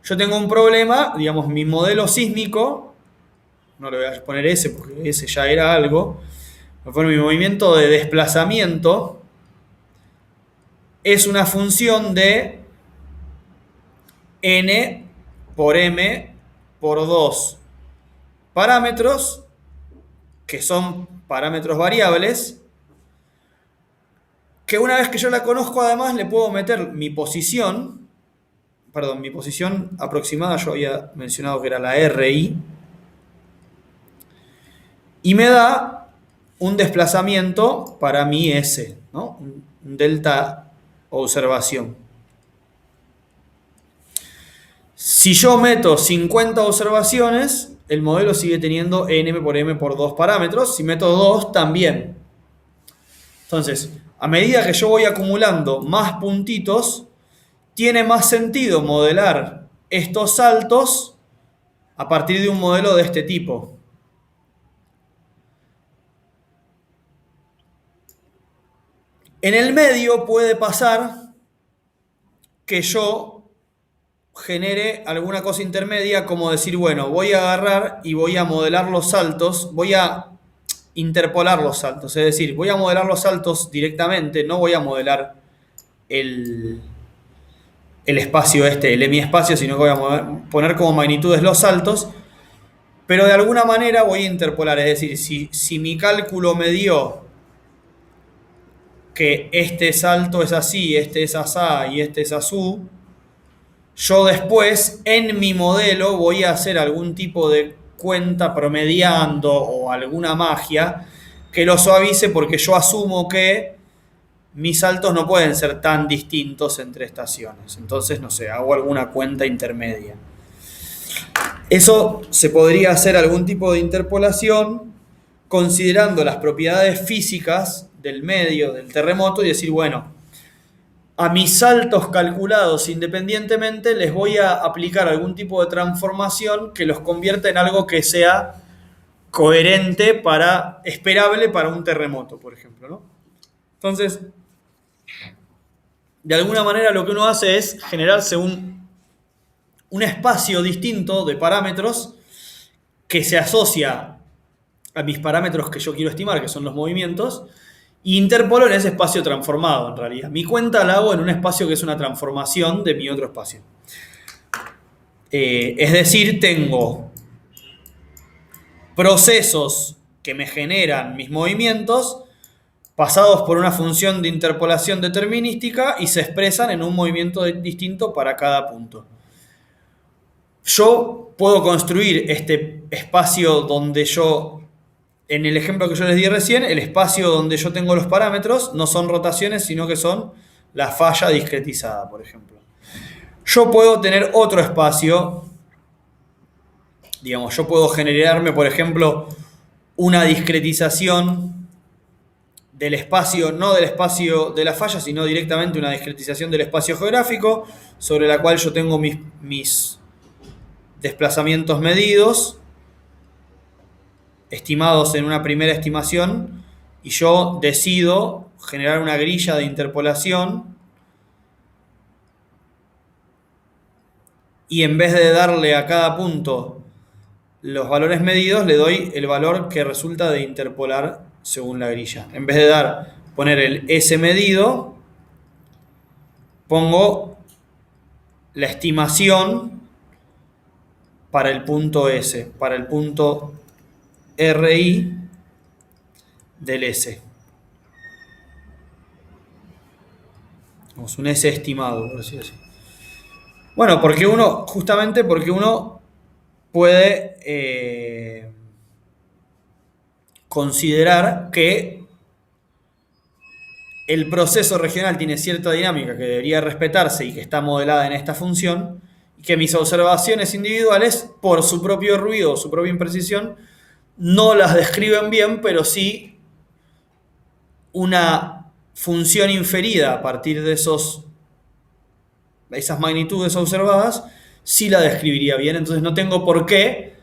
yo tengo un problema, digamos, mi modelo sísmico, no le voy a poner S porque ese ya era algo, mi movimiento de desplazamiento es una función de n por m por 2 parámetros, que son parámetros variables, que una vez que yo la conozco además le puedo meter mi posición aproximada, yo había mencionado que era la RI, y me da un desplazamiento para mi S, ¿no? Un delta observación. Si yo meto 50 observaciones, el modelo sigue teniendo nm por m por 2 parámetros. Si meto 2, también. Entonces, a medida que yo voy acumulando más puntitos, tiene más sentido modelar estos saltos a partir de un modelo de este tipo. En el medio puede pasar que yo genere alguna cosa intermedia, como decir, bueno, voy a agarrar y voy a modelar los saltos, voy a interpolar los saltos, es decir, voy a modelar los saltos directamente, no voy a modelar el espacio el hemiespacio, sino que voy a poner como magnitudes los saltos, pero de alguna manera voy a interpolar, es decir, si mi cálculo me dio que este salto es así, este es asá y este es azú, yo después en mi modelo voy a hacer algún tipo de cuenta promediando o alguna magia que lo suavice, porque yo asumo que mis saltos no pueden ser tan distintos entre estaciones. Entonces, no sé, hago alguna cuenta intermedia. Eso se podría hacer algún tipo de interpolación considerando las propiedades físicas del medio, del terremoto, y decir, bueno, a mis saltos calculados independientemente les voy a aplicar algún tipo de transformación que los convierta en algo que sea coherente, esperable para un terremoto, por ejemplo, ¿no? Entonces, de alguna manera lo que uno hace es generarse un espacio distinto de parámetros que se asocia a mis parámetros que yo quiero estimar, que son los movimientos, e interpolo en ese espacio transformado, en realidad. Mi cuenta la hago en un espacio que es una transformación de mi otro espacio. Es decir, tengo procesos que me generan mis movimientos pasados por una función de interpolación determinística y se expresan en un movimiento distinto para cada punto. Yo puedo construir este espacio donde yo, en el ejemplo que yo les di recién, el espacio donde yo tengo los parámetros no son rotaciones, sino que son la falla discretizada, por ejemplo. Yo puedo tener otro espacio, digamos, yo puedo generarme, por ejemplo, una discretización del espacio, no del espacio de la falla, sino directamente una discretización del espacio geográfico, sobre la cual yo tengo mis desplazamientos medidos, estimados en una primera estimación, y yo decido generar una grilla de interpolación y en vez de darle a cada punto los valores medidos, le doy el valor que resulta de interpolar según la grilla. En vez de poner el S medido, pongo la estimación para el punto S, para el punto RI del S. Vamos, un S estimado, por así decirlo. Bueno, justamente porque uno puede considerar que el proceso regional tiene cierta dinámica que debería respetarse y que está modelada en esta función, y que mis observaciones individuales, por su propio ruido o su propia imprecisión, no las describen bien, pero sí una función inferida a partir de esas magnitudes observadas, sí la describiría bien. Entonces no tengo por qué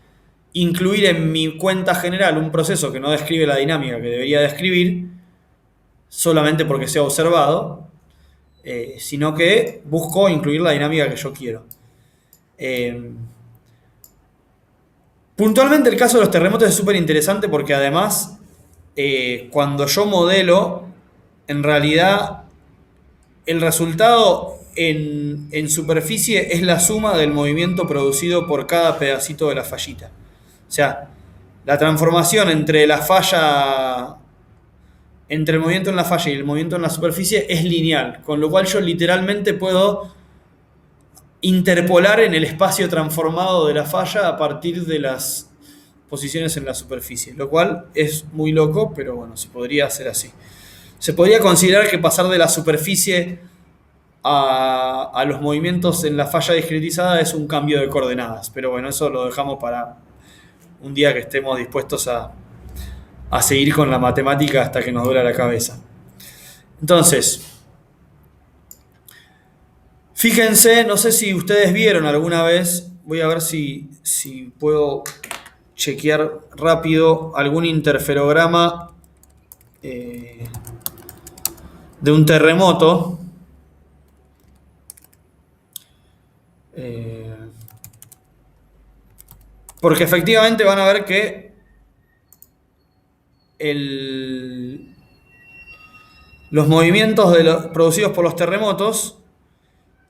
incluir en mi cuenta general un proceso que no describe la dinámica que debería describir, solamente porque sea observado, sino que busco incluir la dinámica que yo quiero. Puntualmente el caso de los terremotos es súper interesante porque además, cuando yo modelo, en realidad el resultado en superficie es la suma del movimiento producido por cada pedacito de la fallita. O sea, la transformación entre la falla, entre el movimiento en la falla y el movimiento en la superficie es lineal, con lo cual yo literalmente puedo interpolar en el espacio transformado de la falla a partir de las posiciones en la superficie, lo cual es muy loco, pero bueno, se podría hacer así. Se podría considerar que pasar de la superficie a los movimientos en la falla discretizada es un cambio de coordenadas, pero bueno, eso lo dejamos para un día que estemos dispuestos a seguir con la matemática hasta que nos duela la cabeza. Entonces, fíjense, no sé si ustedes vieron alguna vez, voy a ver si puedo chequear rápido algún interferograma de un terremoto. Porque efectivamente van a ver que los movimientos producidos por los terremotos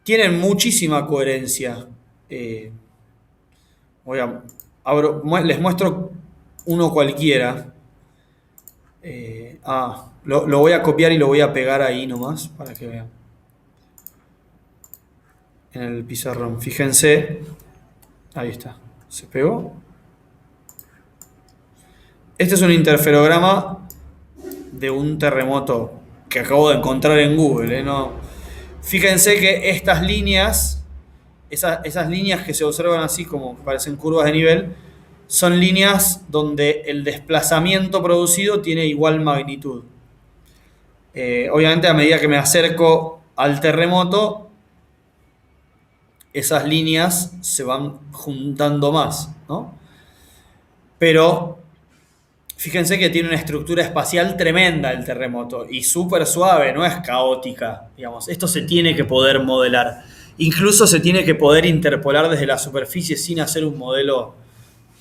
tienen muchísima coherencia. Les muestro uno cualquiera. Lo voy a copiar y lo voy a pegar ahí nomás para que vean. En el pizarrón. Fíjense. Ahí está. ¿Se pegó? Este es un interferograma de un terremoto que acabo de encontrar en Google. ¿No? Fíjense que estas líneas, esas líneas que se observan así como parecen curvas de nivel, son líneas donde el desplazamiento producido tiene igual magnitud. Obviamente, a medida que me acerco al terremoto, esas líneas se van juntando más, ¿no? Pero fíjense que tiene una estructura espacial tremenda el terremoto y súper suave, no es caótica, digamos. Esto se tiene que poder modelar. Incluso se tiene que poder interpolar desde la superficie sin hacer un modelo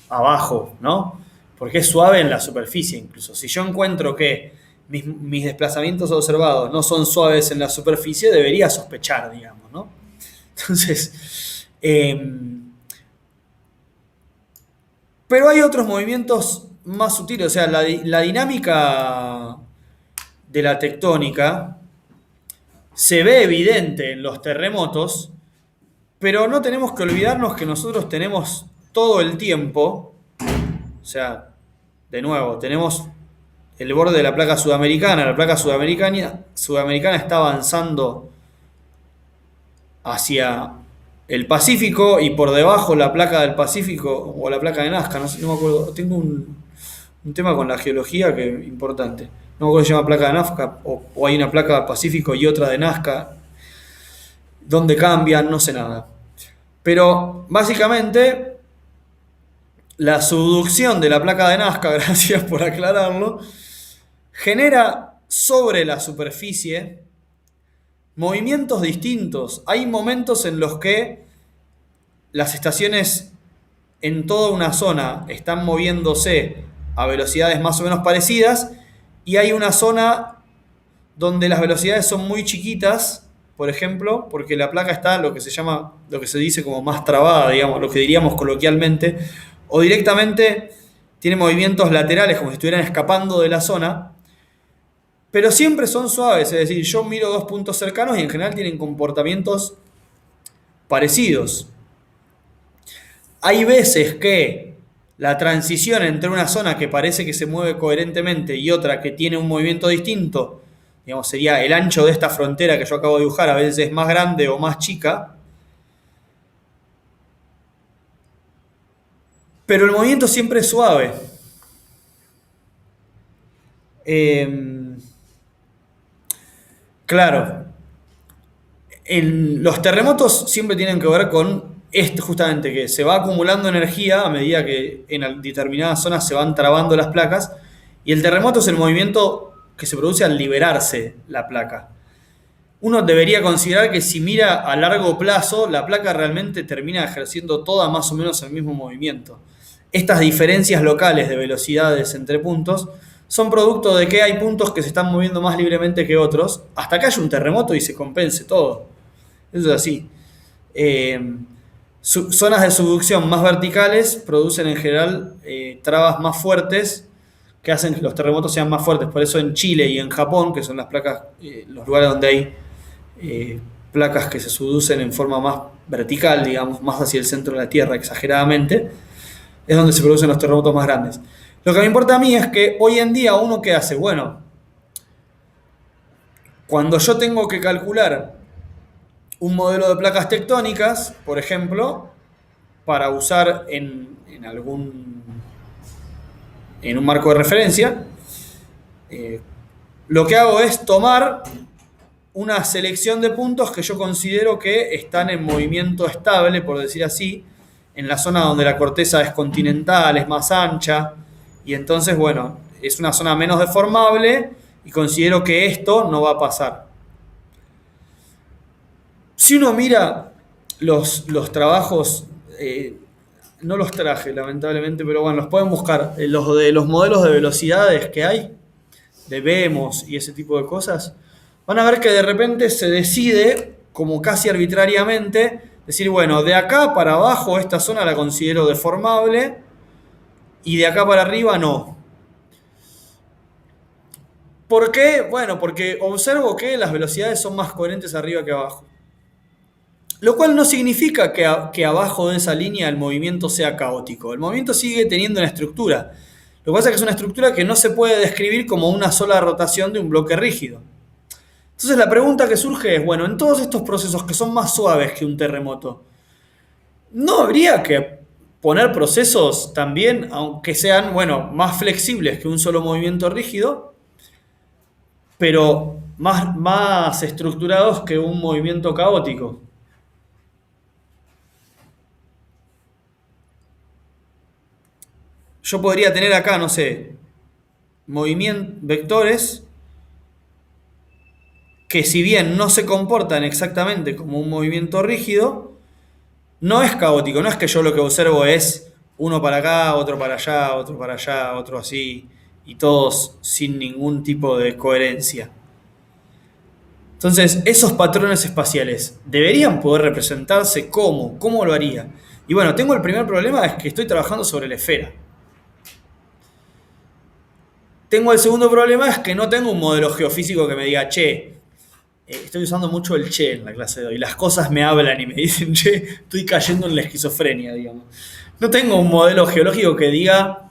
abajo, ¿no? Porque es suave en la superficie incluso. Si yo encuentro que mis desplazamientos observados no son suaves en la superficie, debería sospechar, digamos, ¿no? Entonces, pero hay otros movimientos más sutiles, o sea, la dinámica de la tectónica se ve evidente en los terremotos, pero no tenemos que olvidarnos que nosotros tenemos todo el tiempo, o sea, de nuevo, tenemos el borde de la placa sudamericana. La placa sudamericana está avanzando hacia el Pacífico y por debajo la placa del Pacífico o la placa de Nazca, no me acuerdo, tengo un tema con la geología que es importante. No me acuerdo si se llama placa de Nazca o hay una placa del Pacífico y otra de Nazca. ¿Dónde cambian? No sé nada. Pero básicamente la subducción de la placa de Nazca, gracias por aclararlo, genera sobre la superficie movimientos distintos. Hay momentos en los que las estaciones en toda una zona están moviéndose a velocidades más o menos parecidas y hay una zona donde las velocidades son muy chiquitas, por ejemplo, porque la placa está lo que se llama, lo que se dice como más trabada, digamos, lo que diríamos coloquialmente, o directamente tiene movimientos laterales como si estuvieran escapando de la zona, pero siempre son suaves, es decir, yo miro dos puntos cercanos y en general tienen comportamientos parecidos. Hay veces que la transición entre una zona que parece que se mueve coherentemente y otra que tiene un movimiento distinto, digamos, sería el ancho de esta frontera que yo acabo de dibujar, a veces es más grande o más chica, pero el movimiento siempre es suave. Eh, claro, los terremotos siempre tienen que ver con esto, justamente, que se va acumulando energía a medida que en determinadas zonas se van trabando las placas, y el terremoto es el movimiento que se produce al liberarse la placa. Uno debería considerar que si mira a largo plazo, la placa realmente termina ejerciendo toda más o menos el mismo movimiento. Estas diferencias locales de velocidades entre puntos son producto de que hay puntos que se están moviendo más libremente que otros, hasta que haya un terremoto y se compense todo. Eso es así. Zonas de subducción más verticales producen en general trabas más fuertes que hacen que los terremotos sean más fuertes. Por eso en Chile y en Japón, que son las placas, los lugares donde hay placas que se subducen en forma más vertical, digamos, más hacia el centro de la Tierra exageradamente, es donde se producen los terremotos más grandes. Lo que me importa a mí es que hoy en día uno ¿qué hace? Bueno, cuando yo tengo que calcular un modelo de placas tectónicas, por ejemplo, para usar en un marco de referencia, lo que hago es tomar una selección de puntos que yo considero que están en movimiento estable, por decir así, en la zona donde la corteza es continental, es más ancha, y entonces, bueno, es una zona menos deformable y considero que esto no va a pasar. Si uno mira los trabajos, no los traje lamentablemente, pero bueno, los pueden buscar, los de los modelos de velocidades que hay, de Vemos y ese tipo de cosas, van a ver que de repente se decide, como casi arbitrariamente, decir, bueno, de acá para abajo esta zona la considero deformable y de acá para arriba no. ¿Por qué? Bueno, porque observo que las velocidades son más coherentes arriba que abajo. Lo cual no significa que abajo de esa línea el movimiento sea caótico. El movimiento sigue teniendo una estructura. Lo que pasa es que es una estructura que no se puede describir como una sola rotación de un bloque rígido. Entonces la pregunta que surge es, bueno, en todos estos procesos que son más suaves que un terremoto, ¿no habría que poner procesos también, aunque sean, bueno, más flexibles que un solo movimiento rígido, pero más estructurados que un movimiento caótico? Yo podría tener acá, no sé, vectores que si bien no se comportan exactamente como un movimiento rígido, no es caótico, no es que yo lo que observo es uno para acá, otro para allá, otro así, y todos sin ningún tipo de coherencia. Entonces, esos patrones espaciales deberían poder representarse ¿cómo? ¿Cómo lo haría? Y bueno, tengo el primer problema, es que estoy trabajando sobre la esfera. Tengo el segundo problema, es que no tengo un modelo geofísico que me diga, che, estoy usando mucho el che en la clase de hoy. Las cosas me hablan y me dicen, che, estoy cayendo en la esquizofrenia, digamos. No tengo un modelo geológico que diga,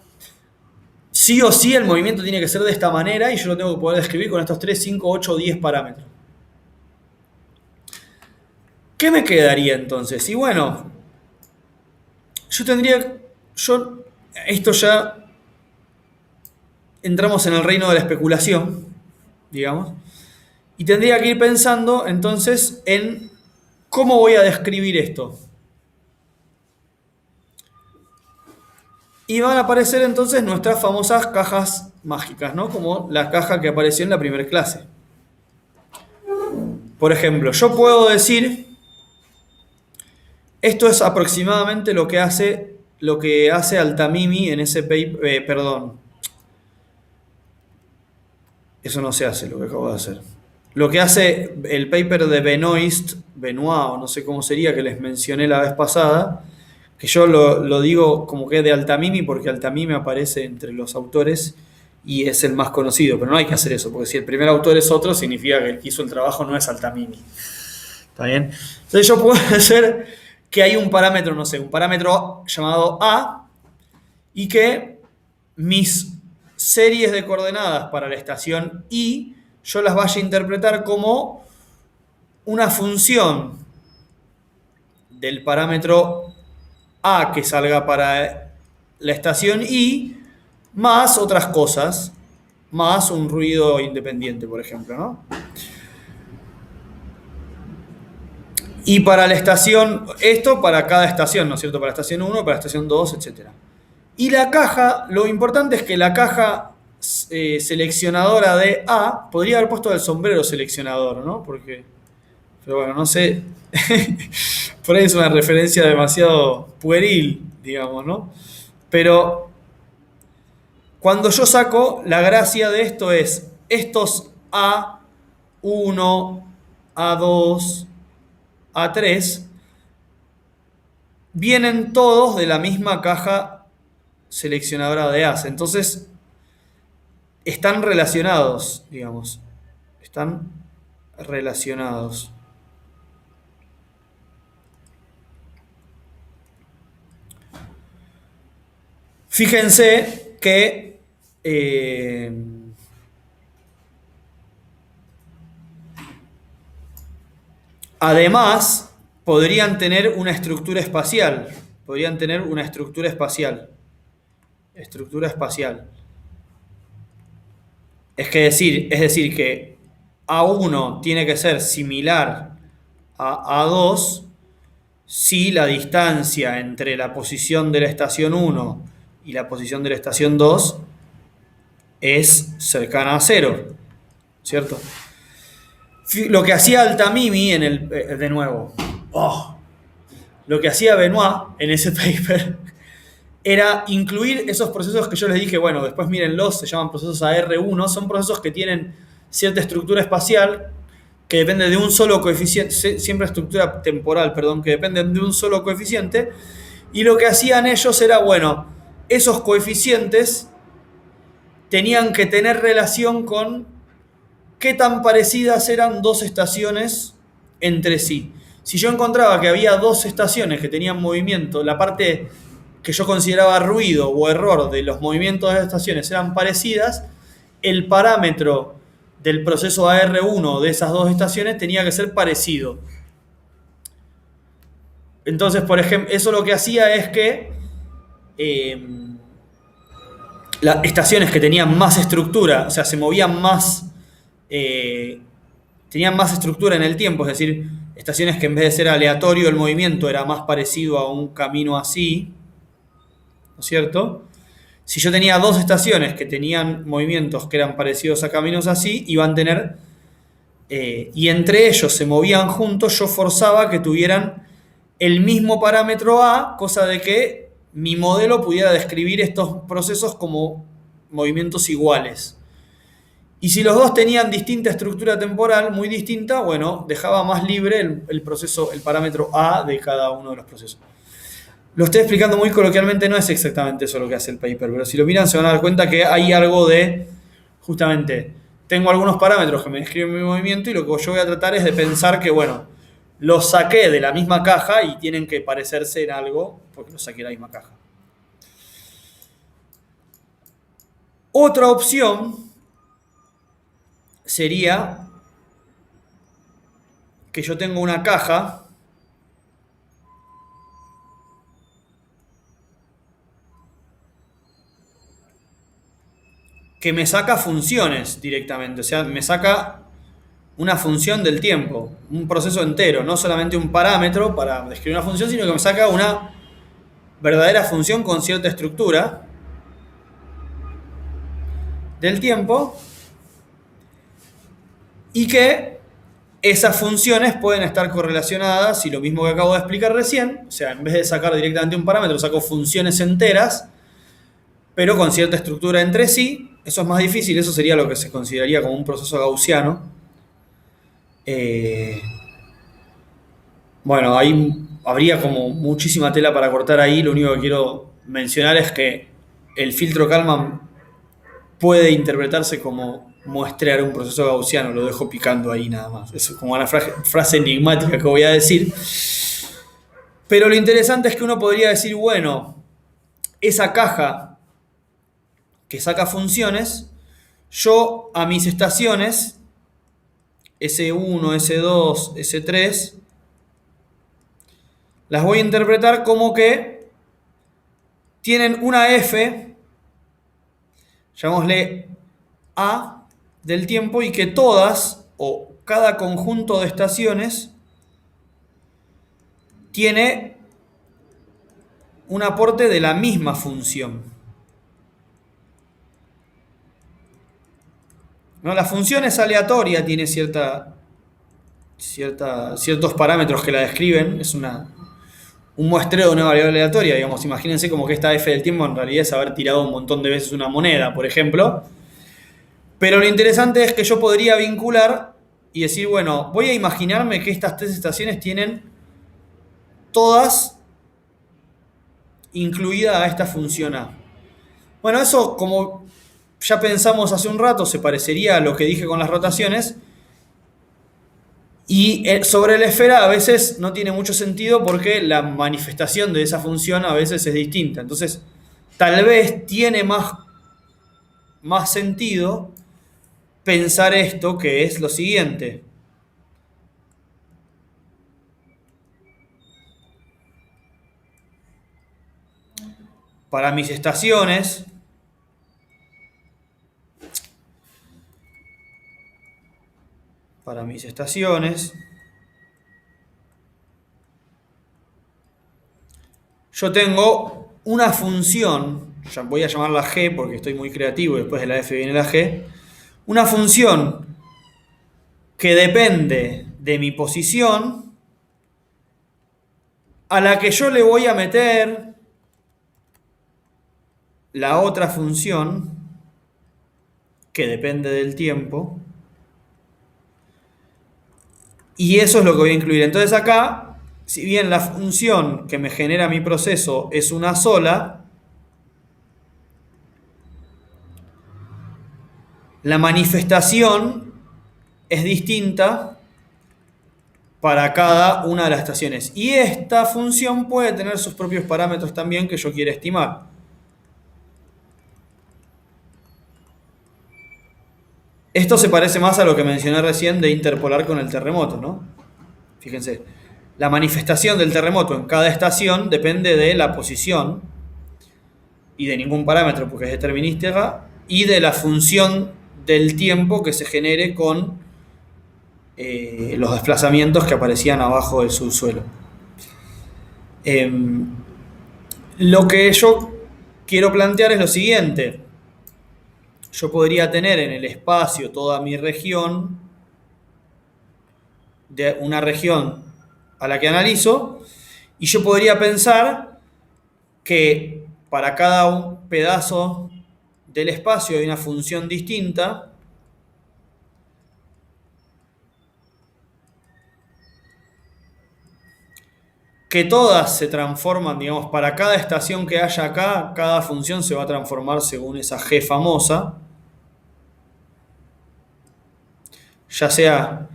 sí o sí el movimiento tiene que ser de esta manera y yo lo tengo que poder describir con estos 3, 5, 8 o 10 parámetros. ¿Qué me quedaría entonces? Y bueno, esto ya entramos en el reino de la especulación, digamos. Y tendría que ir pensando entonces en cómo voy a describir esto. Y van a aparecer entonces nuestras famosas cajas mágicas, ¿no? Como la caja que apareció en la primera clase. Por ejemplo, yo puedo decir Esto es aproximadamente lo que hace Altamimi en ese paper, perdón, eso no se hace, lo que acabo de hacer. Lo que hace el paper de Benoist, o no sé cómo sería, que les mencioné la vez pasada, que yo lo digo como que es de Altamimi porque Altamimi aparece entre los autores y es el más conocido, pero no hay que hacer eso, porque si el primer autor es otro, significa que el que hizo el trabajo no es Altamimi. ¿Está bien? Entonces yo puedo hacer que hay un parámetro, no sé, un parámetro llamado A y que mis series de coordenadas para la estación I yo las vaya a interpretar como una función del parámetro A que salga para la estación I más otras cosas, más un ruido independiente, por ejemplo, ¿no? Y para la estación, esto para cada estación, ¿no es cierto? Para la estación 1, para la estación 2, etc. Y la caja, lo importante es que la caja seleccionadora de A, podría haber puesto el sombrero seleccionador, ¿no? Porque, pero bueno, no sé. Por ahí es una referencia demasiado pueril, digamos, ¿no? Pero cuando yo saco, la gracia de esto es estos A1, A2, A3 vienen todos de la misma caja seleccionadora de As. Entonces, están relacionados, digamos. Están relacionados. Fíjense que además podrían tener una estructura espacial. Podrían tener una estructura espacial. Estructura espacial. Es decir que A1 tiene que ser similar a A2 si la distancia entre la posición de la estación 1 y la posición de la estación 2 es cercana a 0, ¿cierto? Lo que hacía Altamimi de nuevo, lo que hacía Benoit en ese paper era incluir esos procesos que yo les dije, bueno, después mírenlos, se llaman procesos AR1, son procesos que tienen cierta estructura espacial que depende de un solo coeficiente, siempre estructura temporal, perdón, que dependen de un solo coeficiente, y lo que hacían ellos era, bueno, esos coeficientes tenían que tener relación con qué tan parecidas eran dos estaciones entre sí. Si yo encontraba que había dos estaciones que tenían movimiento, la parte que yo consideraba ruido o error de los movimientos de las estaciones eran parecidas, el parámetro del proceso AR1 de esas dos estaciones tenía que ser parecido. Entonces, por ejemplo, eso lo que hacía es que las estaciones que tenían más estructura, o sea, se movían más, tenían más estructura en el tiempo, es decir, estaciones que en vez de ser aleatorio el movimiento era más parecido a un camino así, ¿no es cierto? Si yo tenía dos estaciones que tenían movimientos que eran parecidos a caminos así, iban a tener, y entre ellos se movían juntos, yo forzaba que tuvieran el mismo parámetro A, cosa de que mi modelo pudiera describir estos procesos como movimientos iguales. Y si los dos tenían distinta estructura temporal, muy distinta, bueno, dejaba más libre el proceso, el parámetro A de cada uno de los procesos. Lo estoy explicando muy coloquialmente, no es exactamente eso lo que hace el paper, pero si lo miran se van a dar cuenta que hay algo de, justamente, tengo algunos parámetros que me describen mi movimiento y lo que yo voy a tratar es de pensar que, bueno, los saqué de la misma caja y tienen que parecerse en algo porque los saqué de la misma caja. Otra opción sería que yo tengo una caja que me saca funciones directamente, o sea, me saca una función del tiempo, un proceso entero, no solamente un parámetro para describir una función, sino que me saca una verdadera función con cierta estructura del tiempo y que esas funciones pueden estar correlacionadas, y lo mismo que acabo de explicar recién, o sea, en vez de sacar directamente un parámetro, saco funciones enteras, pero con cierta estructura entre sí. Eso es más difícil, eso sería lo que se consideraría como un proceso gaussiano. Eh, bueno, ahí habría como muchísima tela para cortar ahí. Lo único que quiero mencionar es que el filtro Kalman puede interpretarse como muestrear un proceso gaussiano. Lo dejo picando ahí nada más. Es como una frase enigmática que voy a decir. Pero lo interesante es que uno podría decir, bueno, esa caja que saca funciones, yo a mis estaciones, S1, S2, S3, las voy a interpretar como que tienen una F, llamémosle A, del tiempo, y que todas, o cada conjunto de estaciones, tiene un aporte de la misma función. ¿No? La función es aleatoria, tiene ciertos parámetros que la describen, es un muestreo de una variable aleatoria, digamos. Imagínense como que esta f del tiempo en realidad es haber tirado un montón de veces una moneda, por ejemplo. Pero lo interesante es que yo podría vincular y decir, bueno, voy a imaginarme que estas tres estaciones tienen todas incluida a esta función A. Bueno, eso, como ya pensamos hace un rato, se parecería a lo que dije con las rotaciones. Y sobre la esfera a veces no tiene mucho sentido porque la manifestación de esa función a veces es distinta. Entonces, tal vez tiene más sentido pensar esto, que es lo siguiente. Para mis estaciones, yo tengo una función, ya voy a llamarla g porque estoy muy creativo y después de la f viene la g, una función que depende de mi posición, a la que yo le voy a meter la otra función que depende del tiempo, y eso es lo que voy a incluir. Entonces acá, si bien la función que me genera mi proceso es una sola, la manifestación es distinta para cada una de las estaciones. Y esta función puede tener sus propios parámetros también que yo quiera estimar. Esto se parece más a lo que mencioné recién de interpolar con el terremoto, ¿no? Fíjense, la manifestación del terremoto en cada estación depende de la posición y de ningún parámetro porque es determinística, y de la función del tiempo que se genere con los desplazamientos que aparecían abajo del subsuelo. Lo que yo quiero plantear es lo siguiente. Yo podría tener en el espacio toda mi región, de una región a la que analizo, y yo podría pensar que para cada un pedazo del espacio hay una función distinta, que todas se transforman, digamos, para cada estación que haya acá, cada función se va a transformar según esa G famosa, ya sea,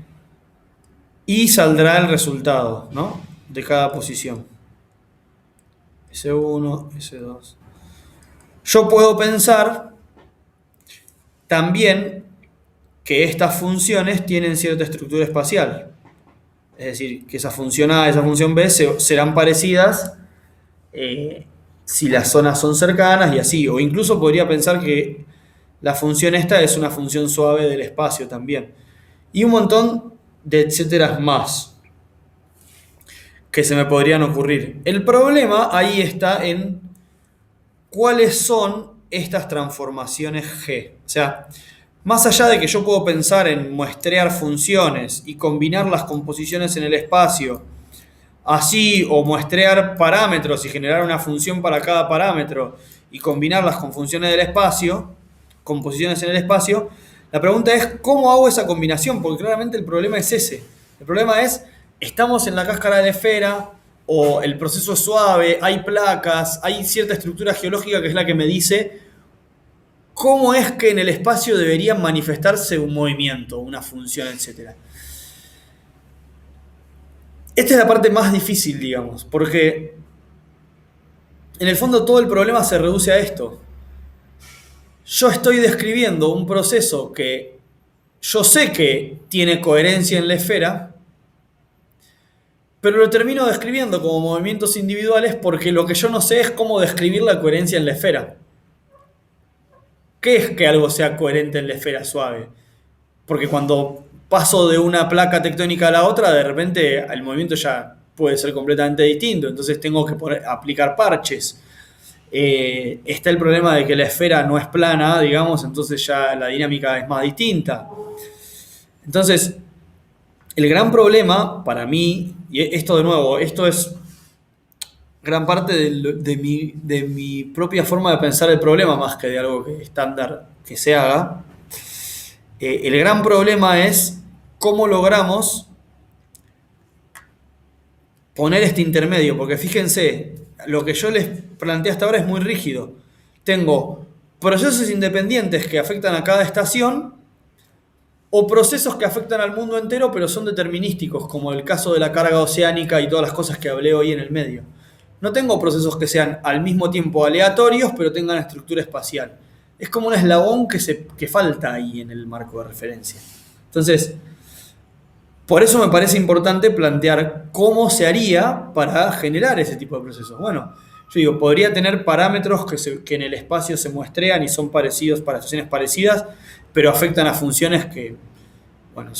y saldrá el resultado, ¿no?, de cada posición. S1, S2. Yo puedo pensar también que estas funciones tienen cierta estructura espacial. Es decir, que esa función A y esa función B serán parecidas si las zonas son cercanas y así. O incluso podría pensar que la función esta es una función suave del espacio también. Y un montón de etcéteras más que se me podrían ocurrir. El problema ahí está en cuáles son estas transformaciones G. O sea, Más allá de que yo puedo pensar en muestrear funciones y combinar las composiciones en el espacio, así, o muestrear parámetros y generar una función para cada parámetro y combinarlas con funciones del espacio, composiciones en el espacio, la pregunta es ¿cómo hago esa combinación? Porque claramente el problema es ese. El problema es, estamos en la cáscara de la esfera, o el proceso es suave, hay placas, hay cierta estructura geológica que es la que me dice cómo es que en el espacio debería manifestarse un movimiento, una función, etcétera. Esta es la parte más difícil, digamos, porque en el fondo todo el problema se reduce a esto. Yo estoy describiendo un proceso que yo sé que tiene coherencia en la esfera, pero lo termino describiendo como movimientos individuales porque lo que yo no sé es cómo describir la coherencia en la esfera. ¿Qué es que algo sea coherente en la esfera suave? Porque cuando paso de una placa tectónica a la otra, de repente el movimiento ya puede ser completamente distinto, entonces tengo que aplicar parches. Está el problema de que la esfera no es plana, digamos, entonces ya la dinámica es más distinta. Entonces, el gran problema para mí, y esto de nuevo, esto es gran parte de mi propia forma de pensar el problema más que de algo que estándar que se haga. El gran problema es cómo logramos poner este intermedio, porque fíjense, lo que yo les planteé hasta ahora es muy rígido. Tengo procesos independientes que afectan a cada estación o procesos que afectan al mundo entero pero son determinísticos, como el caso de la carga oceánica y todas las cosas que hablé hoy en el medio. No tengo procesos que sean al mismo tiempo aleatorios pero tengan estructura espacial. Es como un eslabón que falta ahí en el marco de referencia. Entonces, por eso me parece importante plantear cómo se haría para generar ese tipo de procesos. Bueno, yo digo, podría tener parámetros que en el espacio se muestrean y son parecidos para estaciones parecidas, pero afectan a funciones que, bueno,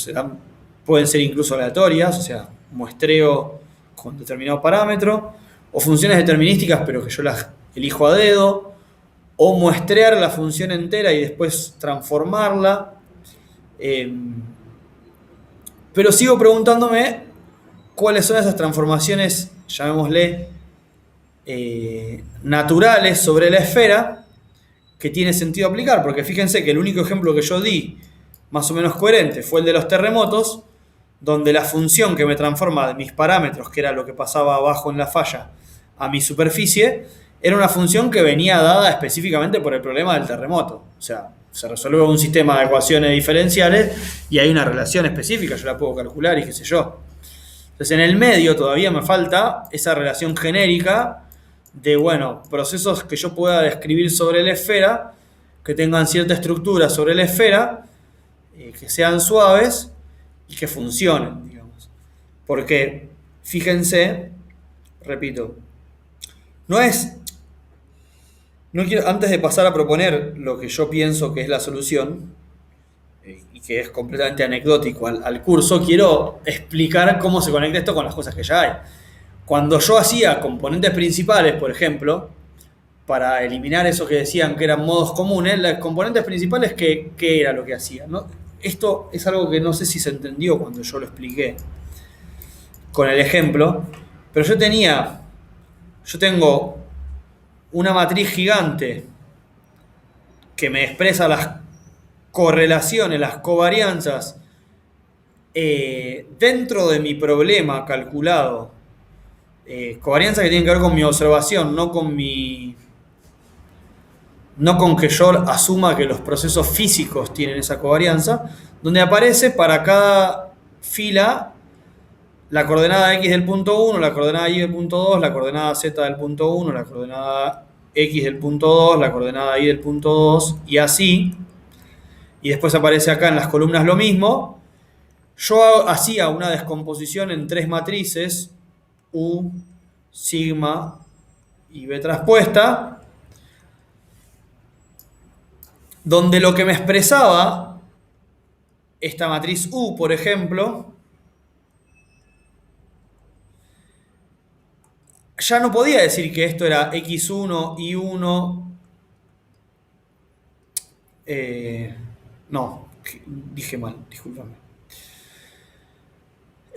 pueden ser incluso aleatorias, o sea, muestreo con determinado parámetro, o funciones determinísticas, pero que yo las elijo a dedo, o muestrear la función entera y después transformarla. Pero sigo preguntándome cuáles son esas transformaciones, llamémosle, naturales sobre la esfera que tiene sentido aplicar, porque fíjense que el único ejemplo que yo di más o menos coherente fue el de los terremotos, donde la función que me transforma de mis parámetros, que era lo que pasaba abajo en la falla, a mi superficie, era una función que venía dada específicamente por el problema del terremoto. O sea, se resuelve un sistema de ecuaciones diferenciales y hay una relación específica, yo la puedo calcular y qué sé yo. Entonces en el medio todavía me falta esa relación genérica de, bueno, procesos que yo pueda describir sobre la esfera, que tengan cierta estructura sobre la esfera, que sean suaves y que funcionen, digamos. Porque, fíjense, repito, no es, no quiero, antes de pasar a proponer lo que yo pienso que es la solución, y que es completamente anecdótico al curso, quiero explicar cómo se conecta esto con las cosas que ya hay. Cuando yo hacía componentes principales, por ejemplo, para eliminar eso que decían que eran modos comunes, los componentes principales, ¿qué era lo que hacía? ¿No? Esto es algo que no sé si se entendió cuando yo lo expliqué con el ejemplo, pero yo tengo una matriz gigante que me expresa las correlaciones, las covarianzas dentro de mi problema calculado, covarianzas que tienen que ver con mi observación, no con que yo asuma que los procesos físicos tienen esa covarianza, donde aparece para cada fila la coordenada x del punto 1, la coordenada y del punto 2, la coordenada z del punto 1, la coordenada x del punto 2, la coordenada y del punto 2, y así. Y después aparece acá en las columnas lo mismo. Yo hacía una descomposición en tres matrices, U, sigma y B traspuesta, donde lo que me expresaba esta matriz U, por ejemplo, ya no podía decir que esto era x1, y1, No, dije mal, discúlpame.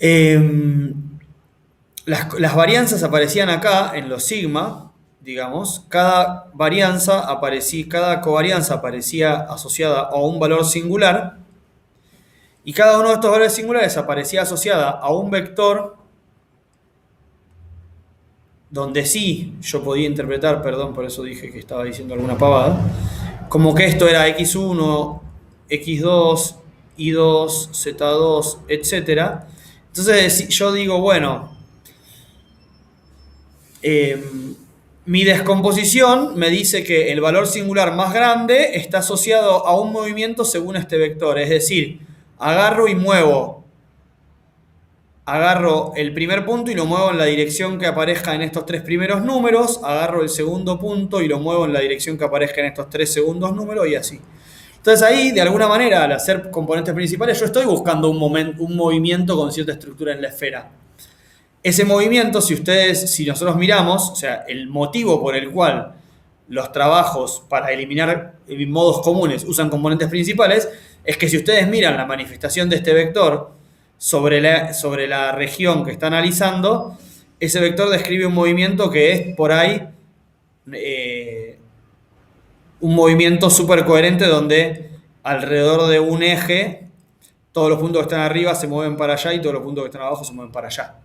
Eh, las varianzas aparecían acá en los sigma, digamos. Cada covarianza aparecía asociada a un valor singular y cada uno de estos valores singulares aparecía asociada a un vector donde sí yo podía interpretar, perdón, por eso dije que estaba diciendo alguna pavada, como que esto era x1, x2, y2, z2, etc. Entonces yo digo, bueno, eh, mi descomposición me dice que el valor singular más grande está asociado a un movimiento según este vector. Es decir, agarro y agarro el primer punto y lo muevo en la dirección que aparezca en estos tres primeros números, agarro el segundo punto y lo muevo en la dirección que aparezca en estos tres segundos números y así. Entonces ahí, de alguna manera, al hacer componentes principales, yo estoy buscando un movimiento con cierta estructura en la esfera. Ese movimiento, si nosotros miramos, o sea, el motivo por el cual los trabajos para eliminar modos comunes usan componentes principales, es que si ustedes miran la manifestación de este vector sobre la región que está analizando, ese vector describe un movimiento que es por ahí un movimiento súper coherente donde alrededor de un eje todos los puntos que están arriba se mueven para allá y todos los puntos que están abajo se mueven para allá.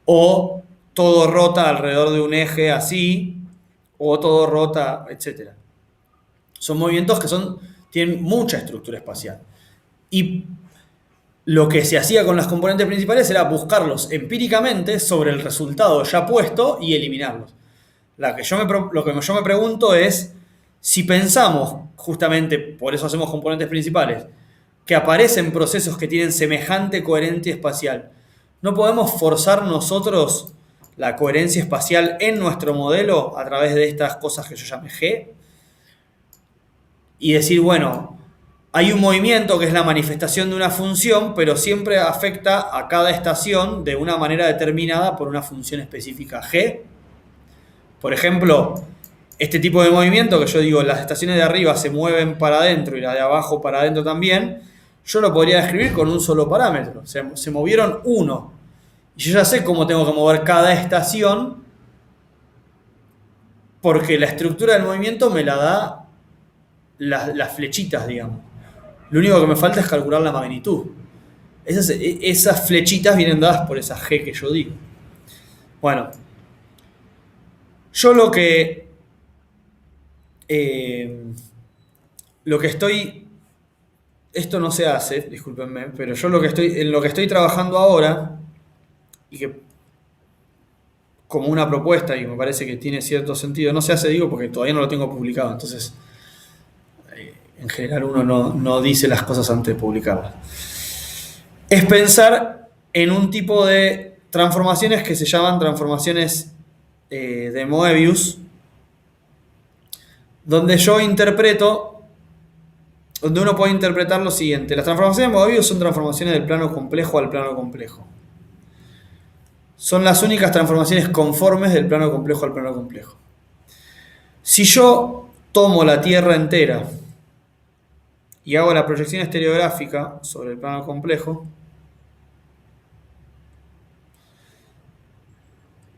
O todo rota alrededor de un eje así, o todo rota, etc. Son movimientos que tienen mucha estructura espacial. Y lo que se hacía con las componentes principales era buscarlos empíricamente sobre el resultado ya puesto y eliminarlos. Lo que yo me pregunto es, si pensamos, justamente por eso hacemos componentes principales, que aparecen procesos que tienen semejante coherencia espacial, ¿no podemos forzar nosotros la coherencia espacial en nuestro modelo a través de estas cosas que yo llamé G? Y decir, bueno, hay un movimiento que es la manifestación de una función, pero siempre afecta a cada estación de una manera determinada por una función específica G. Por ejemplo, este tipo de movimiento que yo digo, las estaciones de arriba se mueven para adentro y las de abajo para adentro también, yo lo podría describir con un solo parámetro. O sea, se movieron uno. Y yo ya sé cómo tengo que mover cada estación porque la estructura del movimiento me la da las flechitas, digamos. Lo único que me falta es calcular la magnitud. Esas flechitas vienen dadas por esa G que yo digo. Bueno, yo lo que estoy... Esto no se hace, discúlpenme, pero yo en lo que estoy trabajando ahora, y que como una propuesta, y me parece que tiene cierto sentido, no se hace, digo, porque todavía no lo tengo publicado, entonces en general uno no dice las cosas antes de publicarlas. Es pensar en un tipo de transformaciones que se llaman transformaciones de Moebius, donde uno puede interpretar lo siguiente. Las transformaciones de Moebius son transformaciones del plano complejo al plano complejo. Son las únicas transformaciones conformes del plano complejo al plano complejo. Si yo tomo la Tierra entera y hago la proyección estereográfica sobre el plano complejo,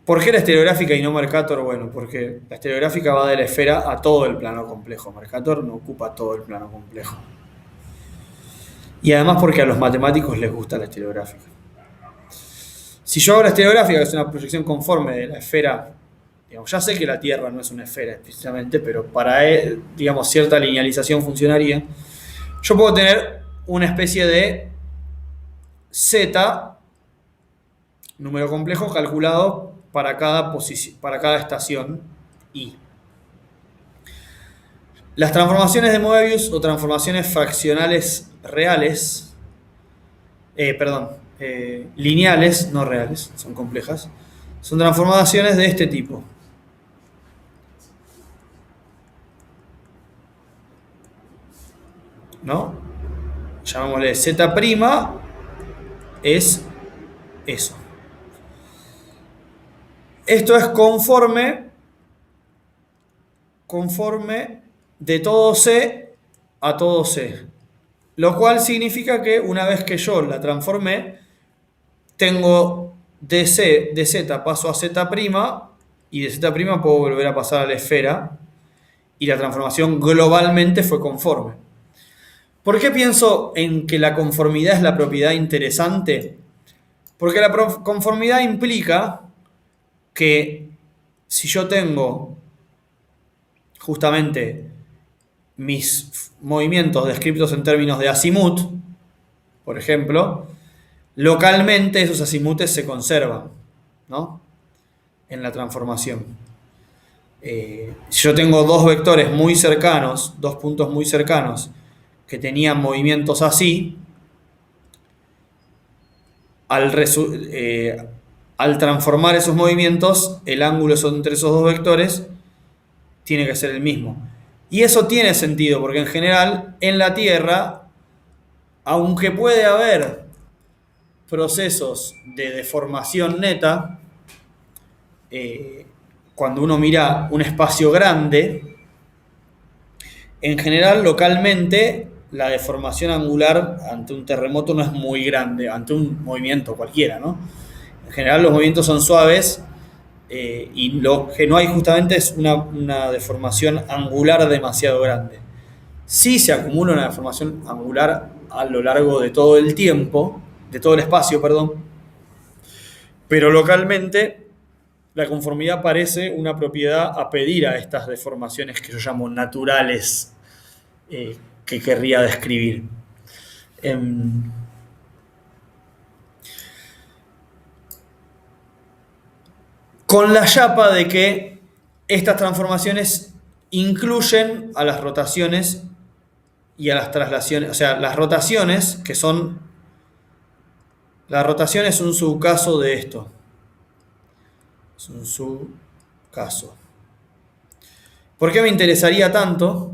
¿por qué la estereográfica y no Mercator? Bueno, porque la estereográfica va de la esfera a todo el plano complejo. Mercator no ocupa todo el plano complejo. Y además porque a los matemáticos les gusta la estereográfica. Si yo hago la estereográfica, que es una proyección conforme de la esfera, digamos, ya sé que la Tierra no es una esfera específicamente, pero para, digamos, cierta linealización funcionaría, yo puedo tener una especie de Z, número complejo, calculado para cada estación I. Las transformaciones de Moebius o transformaciones fraccionales reales, lineales, no reales, son complejas, son transformaciones de este tipo. ¿No? Llamémosle Z' es eso. Esto es conforme de todo C a todo C. Lo cual significa que una vez que yo la transformé, tengo de Z paso a Z' y de Z' puedo volver a pasar a la esfera y la transformación globalmente fue conforme. ¿Por qué pienso en que la conformidad es la propiedad interesante? Porque la conformidad implica que si yo tengo justamente mis movimientos descritos en términos de azimut, por ejemplo, localmente esos azimutes se conservan, ¿no? En la transformación. Si yo tengo dos vectores muy cercanos, dos puntos muy cercanos, que tenían movimientos así, al transformar esos movimientos, el ángulo entre esos dos vectores tiene que ser el mismo. Y eso tiene sentido, porque en general en la Tierra, aunque puede haber procesos de deformación neta, cuando uno mira un espacio grande, en general localmente la deformación angular ante un terremoto no es muy grande, ante un movimiento cualquiera, ¿no? En general los movimientos son suaves y lo que no hay justamente es una deformación angular demasiado grande. Sí se acumula una deformación angular a lo largo de todo el tiempo, de todo el espacio, perdón, pero localmente la conformidad parece una propiedad a pedir a estas deformaciones que yo llamo naturales, que querría describir. Con la chapa de que estas transformaciones incluyen a las rotaciones y a las traslaciones, o sea, las rotaciones que son... La rotación es un subcaso de esto. Es un subcaso. ¿Por qué me interesaría tanto?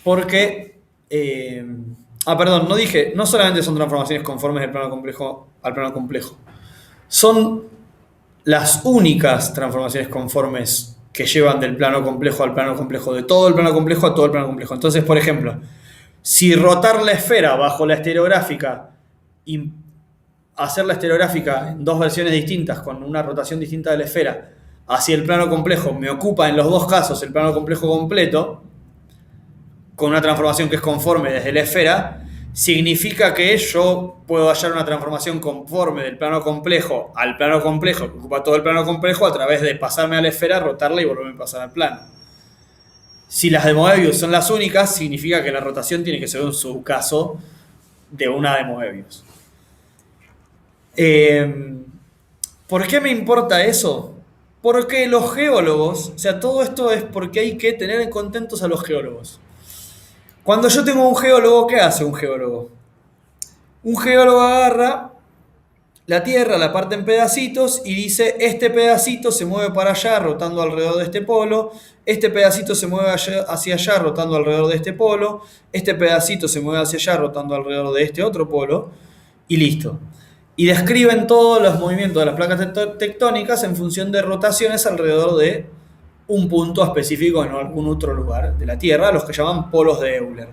Porque... perdón, no dije, no solamente son transformaciones conformes del plano complejo al plano complejo. Son las únicas transformaciones conformes que llevan del plano complejo al plano complejo, de todo el plano complejo a todo el plano complejo. Entonces, por ejemplo, si rotar la esfera bajo la estereográfica y hacer la estereográfica en dos versiones distintas, con una rotación distinta de la esfera, hacia el plano complejo, me ocupa en los dos casos el plano complejo completo, con una transformación que es conforme desde la esfera, significa que yo puedo hallar una transformación conforme del plano complejo al plano complejo, que ocupa todo el plano complejo, a través de pasarme a la esfera, rotarla y volverme a pasar al plano. Si las de Moebius son las únicas, significa que la rotación tiene que ser un subcaso de una de Moebius. ¿Por qué me importa eso? Porque los geólogos, o sea, todo esto es porque hay que tener contentos a los geólogos. Cuando yo tengo un geólogo, ¿qué hace un geólogo? Un geólogo agarra la Tierra, la parte en pedacitos y dice, este pedacito se mueve para allá rotando alrededor de este polo, este pedacito se mueve hacia allá rotando alrededor de este polo, este pedacito se mueve hacia allá rotando alrededor de este otro polo, y listo. Y describen todos los movimientos de las placas tectónicas en función de rotaciones alrededor de un punto específico en algún otro lugar de la Tierra, los que llaman polos de Euler.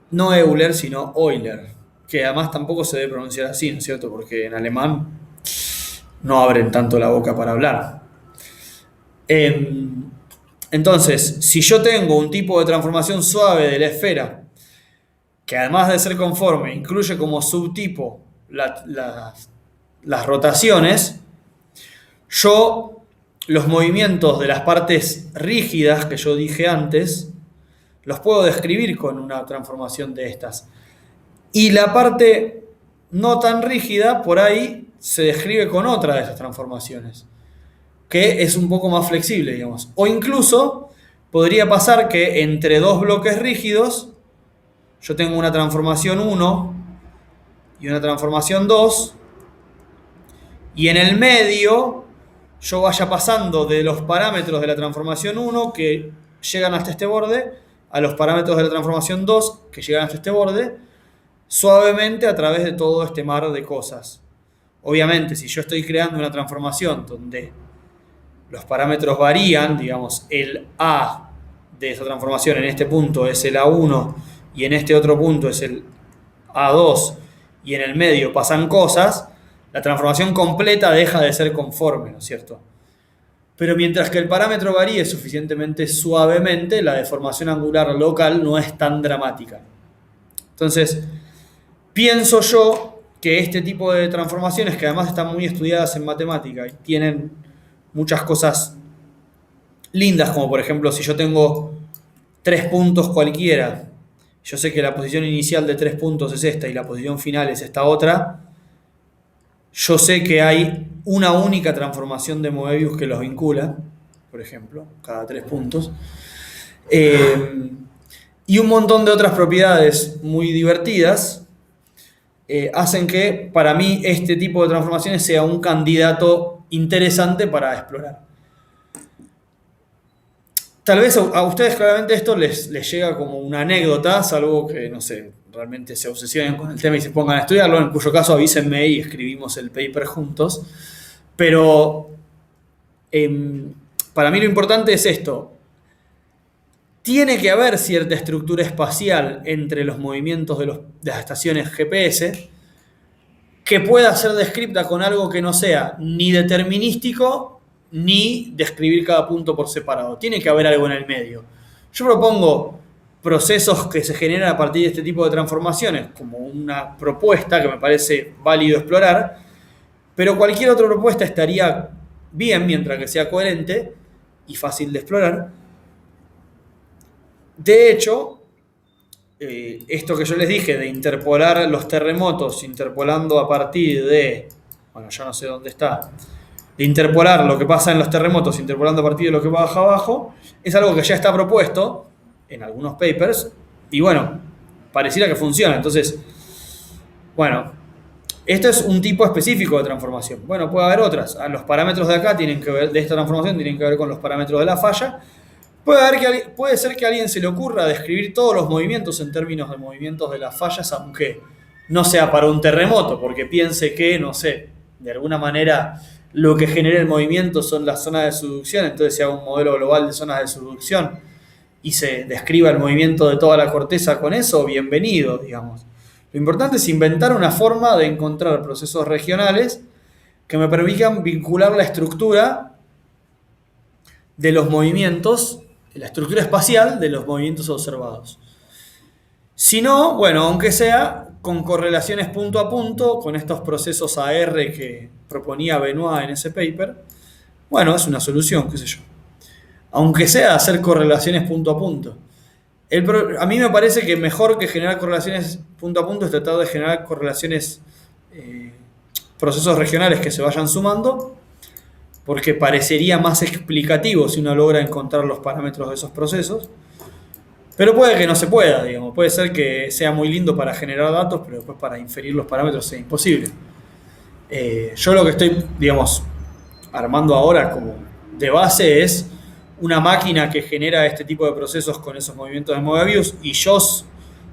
No Euler, sino Euler, que además tampoco se debe pronunciar así, ¿no es cierto? Porque en alemán no abren tanto la boca para hablar. Entonces, si yo tengo un tipo de transformación suave de la esfera, que además de ser conforme, incluye como subtipo las rotaciones, yo los movimientos de las partes rígidas que yo dije antes, los puedo describir con una transformación de estas. Y la parte no tan rígida, por ahí, se describe con otra de esas transformaciones, que es un poco más flexible, digamos. O incluso podría pasar que entre dos bloques rígidos, yo tengo una transformación 1 y una transformación 2, y en el medio yo vaya pasando de los parámetros de la transformación 1 que llegan hasta este borde, a los parámetros de la transformación 2 que llegan hasta este borde, suavemente a través de todo este mar de cosas. Obviamente, si yo estoy creando una transformación donde los parámetros varían, digamos, el A de esa transformación en este punto es el A1 y en este otro punto es el A2 y en el medio pasan cosas, la transformación completa deja de ser conforme, ¿no es cierto? Pero mientras que el parámetro varíe suficientemente suavemente, la deformación angular local no es tan dramática. Entonces, pienso yo que este tipo de transformaciones, que además están muy estudiadas en matemática y tienen muchas cosas lindas, como por ejemplo si yo tengo 3 puntos cualquiera, yo sé que la posición inicial de 3 puntos es esta y la posición final es esta otra, yo sé que hay una única transformación de Moebius que los vincula, por ejemplo, cada 3 puntos, y un montón de otras propiedades muy divertidas hacen que para mí este tipo de transformaciones sea un candidato interesante para explorar. Tal vez a ustedes claramente esto les llega como una anécdota, salvo que, no sé, realmente se obsesionen con el tema y se pongan a estudiarlo, en cuyo caso avísenme y escribimos el paper juntos. Pero para mí lo importante es esto. Tiene que haber cierta estructura espacial entre los movimientos de las estaciones GPS que pueda ser descrita con algo que no sea ni determinístico ni describir cada punto por separado. Tiene que haber algo en el medio. Yo propongo procesos que se generan a partir de este tipo de transformaciones como una propuesta que me parece válido explorar, pero cualquier otra propuesta estaría bien mientras que sea coherente y fácil de explorar. De hecho, esto que yo les dije de interpolar los terremotos, interpolando a partir de, bueno, ya no sé dónde está, de interpolar lo que pasa en los terremotos, interpolando a partir de lo que baja abajo, es algo que ya está propuesto en algunos papers y bueno, pareciera que funciona. Entonces, bueno, esto es un tipo específico de transformación. Bueno, puede haber otras. Los parámetros de acá tienen que ver, de esta transformación tienen que ver con los parámetros de la falla. Puede ser que a alguien se le ocurra describir todos los movimientos en términos de movimientos de las fallas, aunque no sea para un terremoto, porque piense que, no sé, de alguna manera lo que genera el movimiento son las zonas de subducción, entonces se haga un modelo global de zonas de subducción y se describa el movimiento de toda la corteza con eso, bienvenido, digamos. Lo importante es inventar una forma de encontrar procesos regionales que me permitan vincular la estructura de los movimientos, la estructura espacial de los movimientos observados. Si no, bueno, aunque sea con correlaciones punto a punto, con estos procesos AR que proponía Benoit en ese paper, bueno, es una solución, qué sé yo. Aunque sea hacer correlaciones punto a punto. A mí me parece que mejor que generar correlaciones punto a punto es tratar de generar correlaciones, procesos regionales que se vayan sumando, porque parecería más explicativo si uno logra encontrar los parámetros de esos procesos. Pero puede que no se pueda, digamos. Puede ser que sea muy lindo para generar datos, pero después para inferir los parámetros sea imposible. Yo lo que estoy, digamos, armando ahora como de base es una máquina que genera este tipo de procesos con esos movimientos de Moebius y yo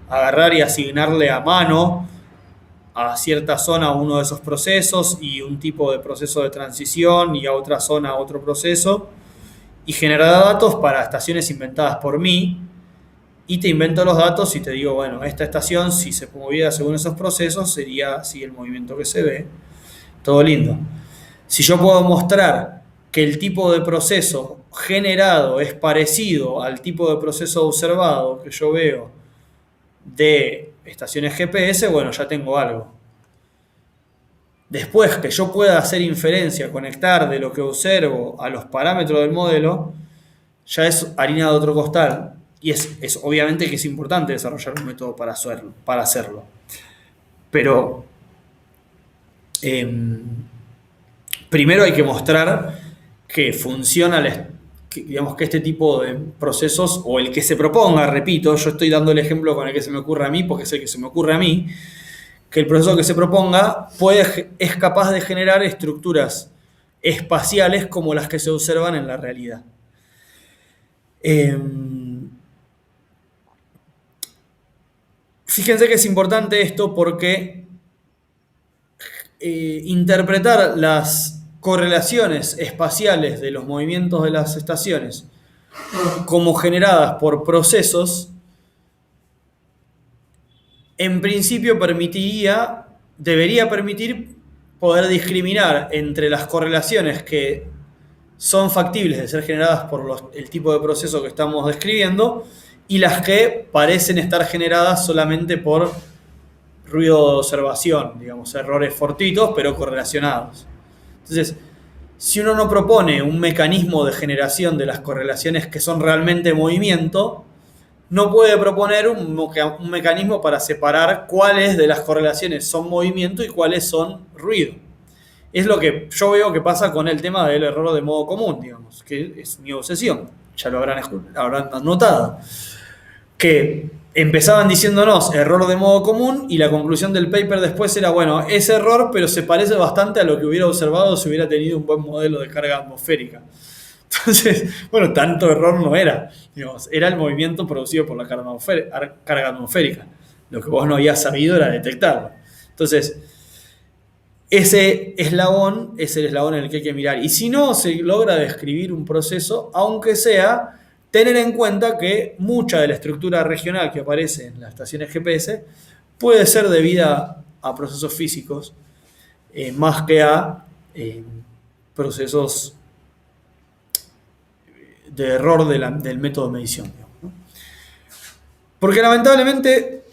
agarrar y asignarle a mano a cierta zona uno de esos procesos y un tipo de proceso de transición y a otra zona otro proceso y generar datos para estaciones inventadas por mí y te invento los datos y te digo, bueno, esta estación si se moviera según esos procesos sería así el movimiento que se ve, todo lindo. Si yo puedo mostrar que el tipo de proceso generado es parecido al tipo de proceso observado que yo veo de estaciones GPS, bueno, ya tengo algo. Después que yo pueda hacer inferencia, conectar de lo que observo a los parámetros del modelo, ya es harina de otro costal. Y es obviamente que es importante desarrollar un método para hacerlo. Pero primero hay que mostrar que funciona, digamos que este tipo de procesos, o el que se proponga, repito, yo estoy dando el ejemplo con el que se me ocurre a mí, porque es el que se me ocurre a mí, que el proceso que se proponga es capaz de generar estructuras espaciales como las que se observan en la realidad. Fíjense que es importante esto porque interpretar las correlaciones espaciales de los movimientos de las estaciones como generadas por procesos, en principio debería permitir poder discriminar entre las correlaciones que son factibles de ser generadas por el tipo de proceso que estamos describiendo y las que parecen estar generadas solamente por ruido de observación, digamos, errores fortuitos pero correlacionados. Entonces, si uno no propone un mecanismo de generación de las correlaciones que son realmente movimiento, no puede proponer un mecanismo para separar cuáles de las correlaciones son movimiento y cuáles son ruido. Es lo que yo veo que pasa con el tema del error de modo común, digamos, que es mi obsesión. Ya lo habrán notado. Que empezaban diciéndonos error de modo común y la conclusión del paper después era, bueno, es error, pero se parece bastante a lo que hubiera observado si hubiera tenido un buen modelo de carga atmosférica. Entonces, bueno, tanto error no era. Digamos, era el movimiento producido por la carga atmosférica. Lo que vos no habías sabido era detectarlo. Entonces, ese eslabón es el eslabón en el que hay que mirar. Y si no se logra describir un proceso, aunque sea tener en cuenta que mucha de la estructura regional que aparece en las estaciones GPS puede ser debida a procesos físicos más que a procesos de error del método de medición. Digamos, ¿no? Porque lamentablemente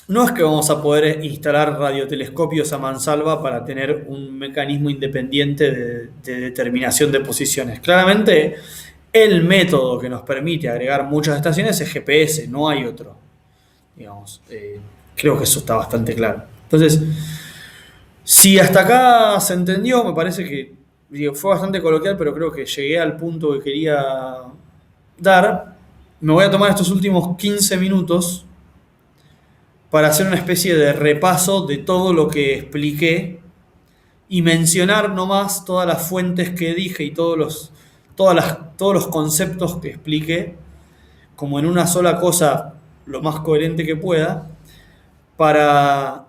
no es que vamos a poder instalar radiotelescopios a mansalva para tener un mecanismo independiente de determinación de posiciones. Claramente, el método que nos permite agregar muchas estaciones es GPS, no hay otro. Digamos, creo que eso está bastante claro. Entonces, si hasta acá se entendió, me parece que fue bastante coloquial, pero creo que llegué al punto que quería dar. Me voy a tomar estos últimos 15 minutos para hacer una especie de repaso de todo lo que expliqué y mencionar nomás todas las fuentes que dije y todos los conceptos que expliqué, como en una sola cosa, lo más coherente que pueda, para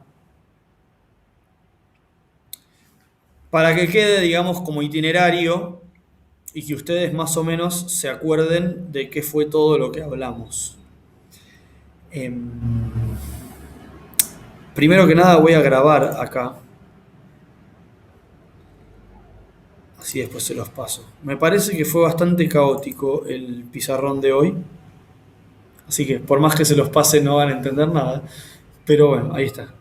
que quede, digamos, como itinerario y que ustedes más o menos se acuerden de qué fue todo lo que hablamos. Primero que nada voy a grabar acá. Así después se los paso. Me parece que fue bastante caótico el pizarrón de hoy. Así que por más que se los pase no van a entender nada. Pero bueno, ahí está.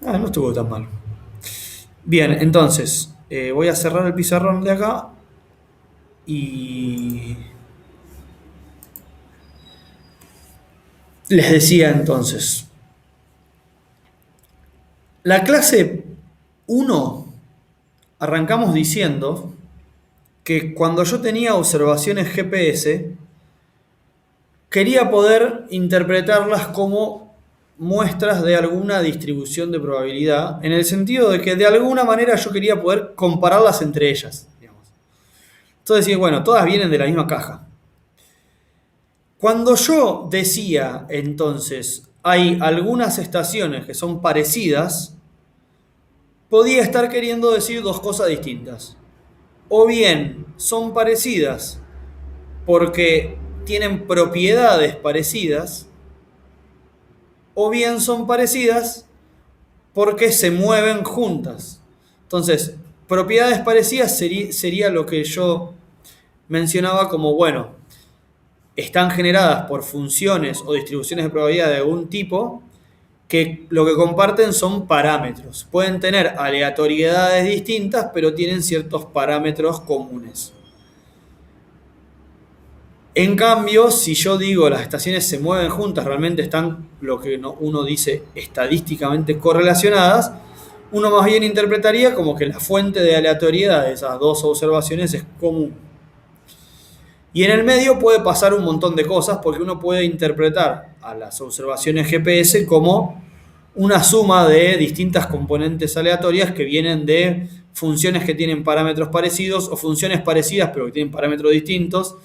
No estuvo tan mal. Bien, entonces voy a cerrar el pizarrón de acá. Y les decía entonces. La clase 1 arrancamos diciendo que cuando yo tenía observaciones GPS, quería poder interpretarlas como muestras de alguna distribución de probabilidad, en el sentido de que de alguna manera yo quería poder compararlas entre ellas. Digamos. Entonces, bueno, todas vienen de la misma caja. Cuando yo decía, entonces, hay algunas estaciones que son parecidas, podía estar queriendo decir dos cosas distintas. O bien son parecidas porque tienen propiedades parecidas, o bien son parecidas porque se mueven juntas. Entonces, propiedades parecidas sería lo que yo mencionaba como, bueno, están generadas por funciones o distribuciones de probabilidad de algún tipo que lo que comparten son parámetros. Pueden tener aleatoriedades distintas, pero tienen ciertos parámetros comunes. En cambio, si yo digo las estaciones se mueven juntas, realmente están lo que uno dice estadísticamente correlacionadas, uno más bien interpretaría como que la fuente de aleatoriedad de esas dos observaciones es común. Y en el medio puede pasar un montón de cosas porque uno puede interpretar a las observaciones GPS como una suma de distintas componentes aleatorias que vienen de funciones que tienen parámetros parecidos o funciones parecidas pero que tienen parámetros distintos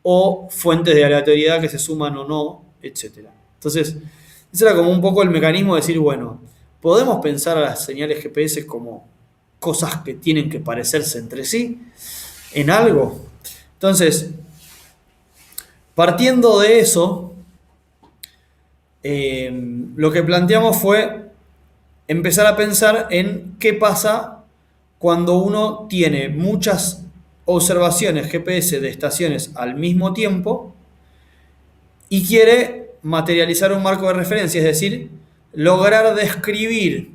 o fuentes de aleatoriedad que se suman o no, etc. Entonces, ese era como un poco el mecanismo de decir, bueno, podemos pensar a las señales GPS como cosas que tienen que parecerse entre sí en algo. Entonces, partiendo de eso, lo que planteamos fue empezar a pensar en qué pasa cuando uno tiene muchas observaciones GPS de estaciones al mismo tiempo y quiere materializar un marco de referencia, es decir, lograr describir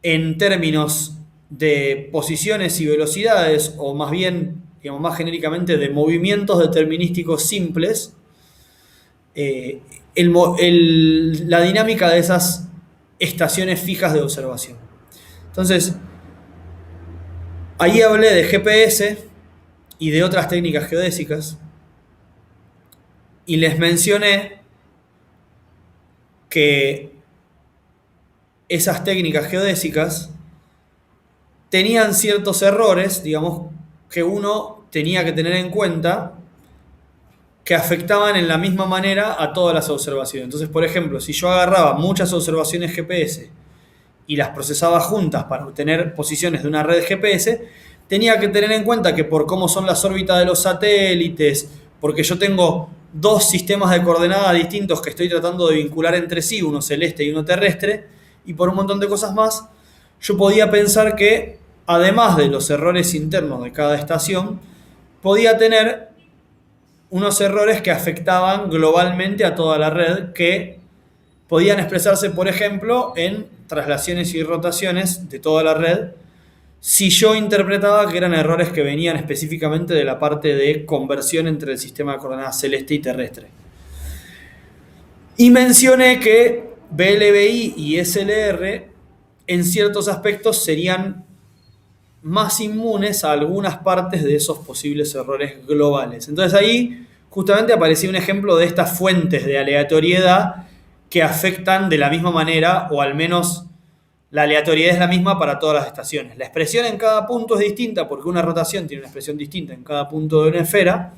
en términos de posiciones y velocidades, o más bien, digamos, más genéricamente, de movimientos determinísticos simples, la dinámica de esas estaciones fijas de observación. Entonces, ahí hablé de GPS y de otras técnicas geodésicas y les mencioné que esas técnicas geodésicas tenían ciertos errores, digamos, que uno tenía que tener en cuenta, que afectaban en la misma manera a todas las observaciones. Entonces, por ejemplo, si yo agarraba muchas observaciones GPS y las procesaba juntas para obtener posiciones de una red GPS, tenía que tener en cuenta que por cómo son las órbitas de los satélites, porque yo tengo dos sistemas de coordenadas distintos que estoy tratando de vincular entre sí, uno celeste y uno terrestre, y por un montón de cosas más, yo podía pensar que, además de los errores internos de cada estación, podía tener unos errores que afectaban globalmente a toda la red, que podían expresarse, por ejemplo, en traslaciones y rotaciones de toda la red, si yo interpretaba que eran errores que venían específicamente de la parte de conversión entre el sistema de coordenadas celeste y terrestre. Y mencioné que BLBI y SLR en ciertos aspectos serían más inmunes a algunas partes de esos posibles errores globales. Entonces ahí justamente aparecía un ejemplo de estas fuentes de aleatoriedad que afectan de la misma manera, o al menos la aleatoriedad es la misma para todas las estaciones. La expresión en cada punto es distinta porque una rotación tiene una expresión distinta en cada punto de una esfera,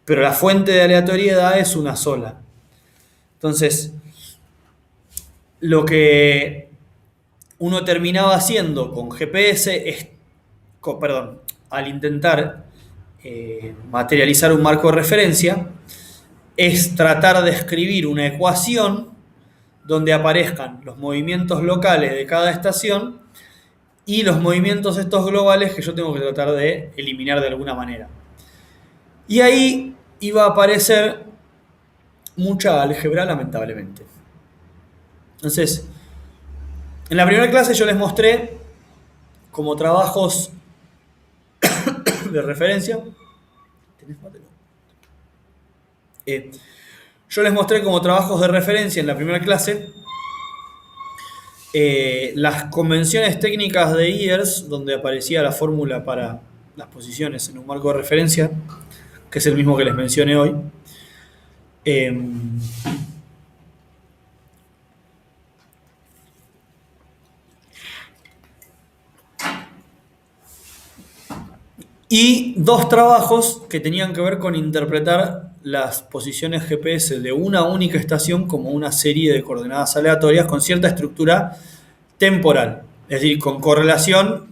pero la fuente de aleatoriedad es una sola. Entonces, lo que uno terminaba haciendo con GPS es, al intentar materializar un marco de referencia, es tratar de escribir una ecuación donde aparezcan los movimientos locales de cada estación y los movimientos estos globales que yo tengo que tratar de eliminar de alguna manera. Y ahí iba a aparecer mucha álgebra, lamentablemente. Entonces, en la primera clase yo les mostré como trabajos de referencia. Yo les mostré como trabajos de referencia en la primera clase las convenciones técnicas de Ears, donde aparecía la fórmula para las posiciones en un marco de referencia, que es el mismo que les mencioné hoy. Y dos trabajos que tenían que ver con interpretar las posiciones GPS de una única estación como una serie de coordenadas aleatorias con cierta estructura temporal, es decir, con correlación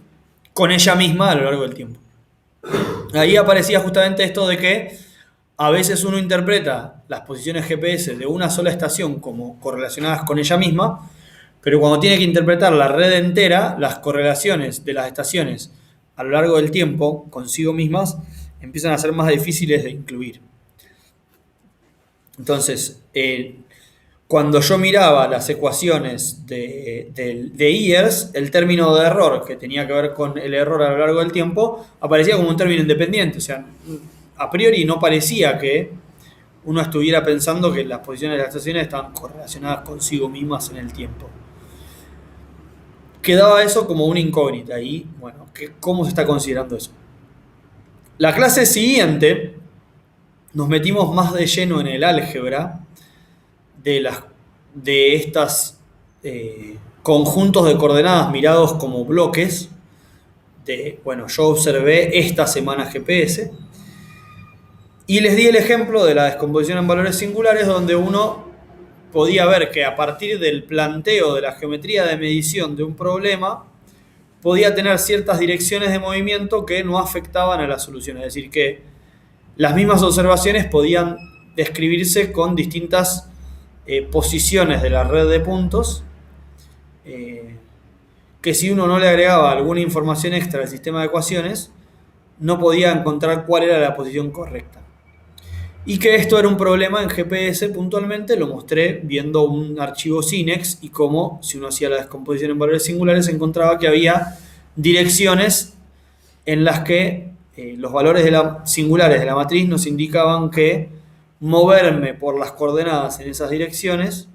con ella misma a lo largo del tiempo. Ahí aparecía justamente esto de que a veces uno interpreta las posiciones GPS de una sola estación como correlacionadas con ella misma, pero cuando tiene que interpretar la red entera, las correlaciones de las estaciones a lo largo del tiempo consigo mismas empiezan a ser más difíciles de incluir. Entonces, cuando yo miraba las ecuaciones de Ears, el término de error, que tenía que ver con el error a lo largo del tiempo, aparecía como un término independiente. O sea, a priori no parecía que uno estuviera pensando que las posiciones de las estaciones estaban correlacionadas consigo mismas en el tiempo. Quedaba eso como una incógnita. Y, bueno, ¿cómo se está considerando eso? La clase siguiente nos metimos más de lleno en el álgebra de estos conjuntos de coordenadas mirados como bloques. Yo observé esta semana GPS y les di el ejemplo de la descomposición en valores singulares, donde uno podía ver que a partir del planteo de la geometría de medición de un problema, podía tener ciertas direcciones de movimiento que no afectaban a la solución. Es decir, que las mismas observaciones podían describirse con distintas posiciones de la red de puntos, que si uno no le agregaba alguna información extra al sistema de ecuaciones, no podía encontrar cuál era la posición correcta. Y que esto era un problema en GPS puntualmente, lo mostré viendo un archivo SINEX y cómo, si uno hacía la descomposición en valores singulares, encontraba que había direcciones en las que los valores singulares de la matriz nos indicaban que moverme por las coordenadas en esas direcciones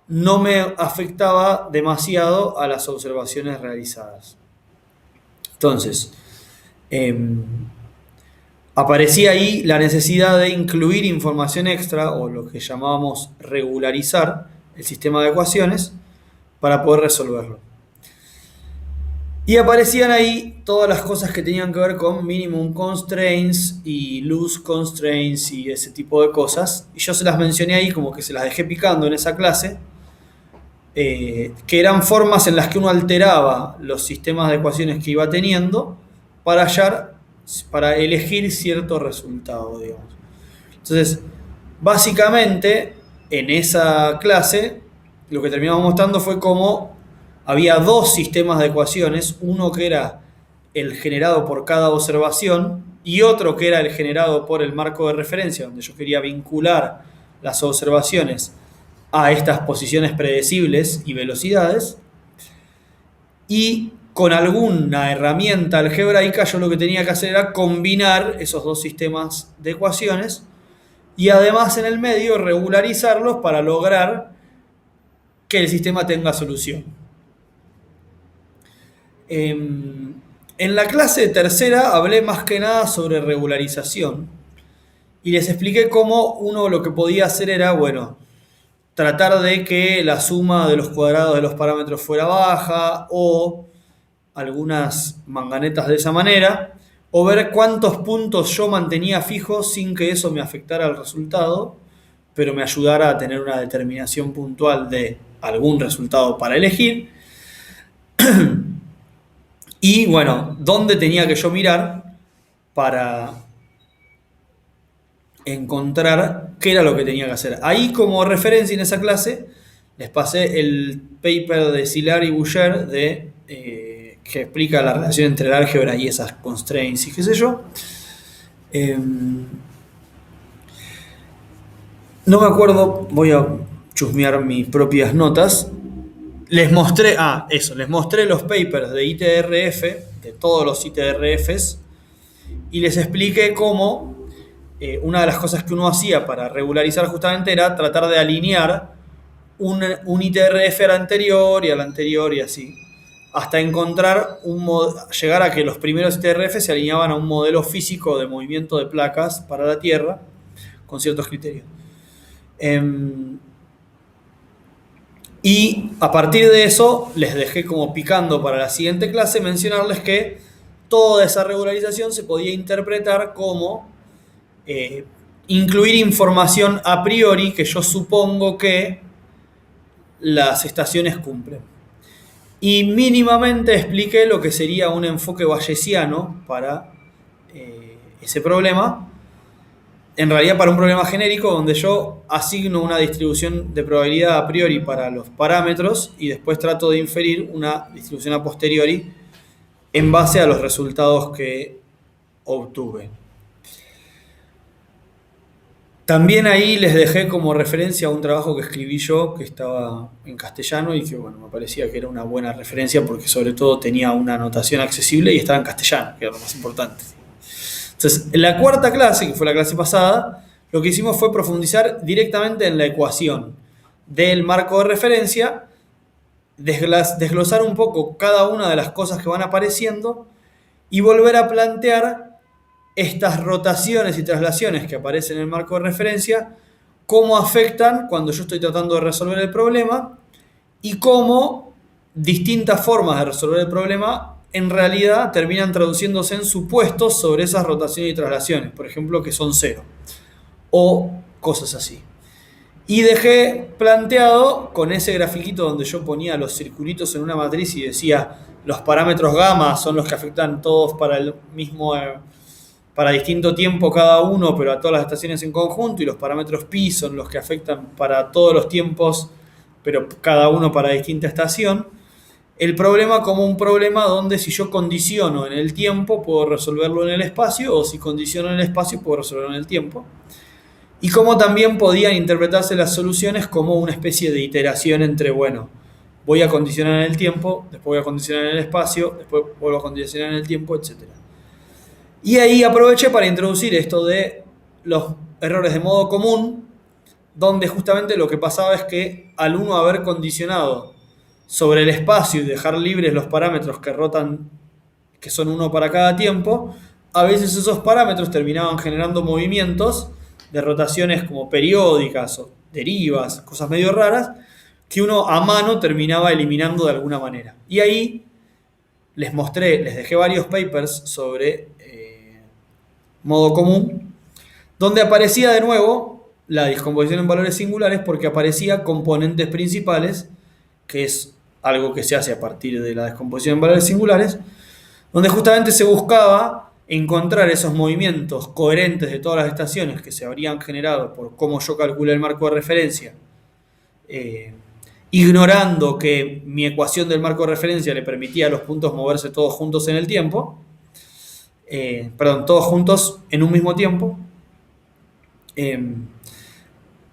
no me afectaba demasiado a las observaciones realizadas. Entonces, aparecía ahí la necesidad de incluir información extra, o lo que llamábamos regularizar el sistema de ecuaciones, para poder resolverlo. Y aparecían ahí todas las cosas que tenían que ver con minimum constraints y loose constraints y ese tipo de cosas. Y yo se las mencioné ahí como que se las dejé picando en esa clase, que eran formas en las que uno alteraba los sistemas de ecuaciones que iba teniendo para elegir cierto resultado, digamos. Entonces, básicamente, en esa clase, lo que terminamos mostrando fue cómo había dos sistemas de ecuaciones, uno que era el generado por cada observación y otro que era el generado por el marco de referencia, donde yo quería vincular las observaciones a estas posiciones predecibles y velocidades. Y con alguna herramienta algebraica yo lo que tenía que hacer era combinar esos dos sistemas de ecuaciones y además en el medio regularizarlos para lograr que el sistema tenga solución. En la clase tercera hablé más que nada sobre regularización y les expliqué cómo uno lo que podía hacer era, bueno, tratar de que la suma de los cuadrados de los parámetros fuera baja o algunas manganetas de esa manera, o ver cuántos puntos yo mantenía fijos sin que eso me afectara al resultado, pero me ayudara a tener una determinación puntual de algún resultado para elegir. Y bueno, ¿dónde tenía que yo mirar para encontrar qué era lo que tenía que hacer? Ahí, como referencia en esa clase, les pasé el paper de Szilard y Boucher que explica la relación entre el álgebra y esas constraints y qué sé yo. No me acuerdo, voy a chusmear mis propias notas. Les mostré los papers de ITRF, de todos los ITRFs, y les expliqué cómo una de las cosas que uno hacía para regularizar justamente era tratar de alinear un ITRF al anterior y así, hasta encontrar llegar a que los primeros ITRF se alineaban a un modelo físico de movimiento de placas para la Tierra con ciertos criterios. Y a partir de eso les dejé como picando para la siguiente clase mencionarles que toda esa regularización se podía interpretar como incluir información a priori que yo supongo que las estaciones cumplen. Y mínimamente expliqué lo que sería un enfoque bayesiano para ese problema. En realidad para un problema genérico donde yo asigno una distribución de probabilidad a priori para los parámetros y después trato de inferir una distribución a posteriori en base a los resultados que obtuve. También ahí les dejé como referencia un trabajo que escribí yo que estaba en castellano y que bueno, me parecía que era una buena referencia porque sobre todo tenía una notación accesible y estaba en castellano, que era lo más importante. Entonces, en la cuarta clase, que fue la clase pasada, lo que hicimos fue profundizar directamente en la ecuación del marco de referencia, desglosar un poco cada una de las cosas que van apareciendo y volver a plantear estas rotaciones y traslaciones que aparecen en el marco de referencia, cómo afectan cuando yo estoy tratando de resolver el problema y cómo distintas formas de resolver el problema en realidad terminan traduciéndose en supuestos sobre esas rotaciones y traslaciones, por ejemplo, que son cero, o cosas así. Y dejé planteado con ese grafiquito donde yo ponía los circulitos en una matriz y decía los parámetros gamma son los que afectan todos para el mismo, para distinto tiempo cada uno, pero a todas las estaciones en conjunto, y los parámetros pi son los que afectan para todos los tiempos, pero cada uno para distinta estación. El problema como un problema donde si yo condiciono en el tiempo puedo resolverlo en el espacio, o si condiciono en el espacio puedo resolverlo en el tiempo. Y como también podían interpretarse las soluciones como una especie de iteración entre, bueno, voy a condicionar en el tiempo, después voy a condicionar en el espacio, después vuelvo a condicionar en el tiempo, etc. Y ahí aproveché para introducir esto de los errores de modo común, donde justamente lo que pasaba es que al uno haber condicionado sobre el espacio y dejar libres los parámetros que rotan, que son uno para cada tiempo, a veces esos parámetros terminaban generando movimientos de rotaciones como periódicas o derivas, cosas medio raras, que uno a mano terminaba eliminando de alguna manera. Y ahí les dejé varios papers sobre modo común, donde aparecía de nuevo la descomposición en valores singulares, porque aparecía componentes principales, que es algo que se hace a partir de la descomposición en valores singulares, donde justamente se buscaba encontrar esos movimientos coherentes de todas las estaciones que se habrían generado por cómo yo calculé el marco de referencia, ignorando que mi ecuación del marco de referencia le permitía a los puntos moverse todos juntos en el tiempo, todos juntos en un mismo tiempo.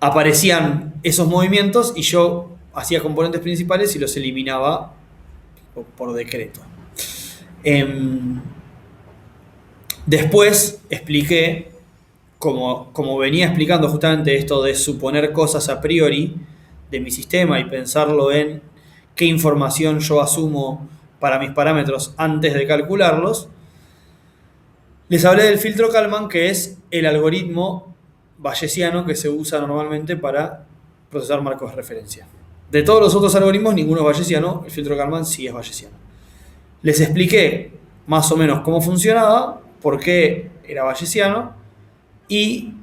Aparecían esos movimientos y yo hacía componentes principales y los eliminaba por decreto. Después expliqué, como venía explicando justamente esto de suponer cosas a priori de mi sistema y pensarlo en qué información yo asumo para mis parámetros antes de calcularlos, les hablé del filtro Kalman, que es el algoritmo bayesiano que se usa normalmente para procesar marcos de referencia. De todos los otros algoritmos, ninguno es bayesiano, el filtro Kalman sí es bayesiano. Les expliqué más o menos cómo funcionaba, por qué era bayesiano, y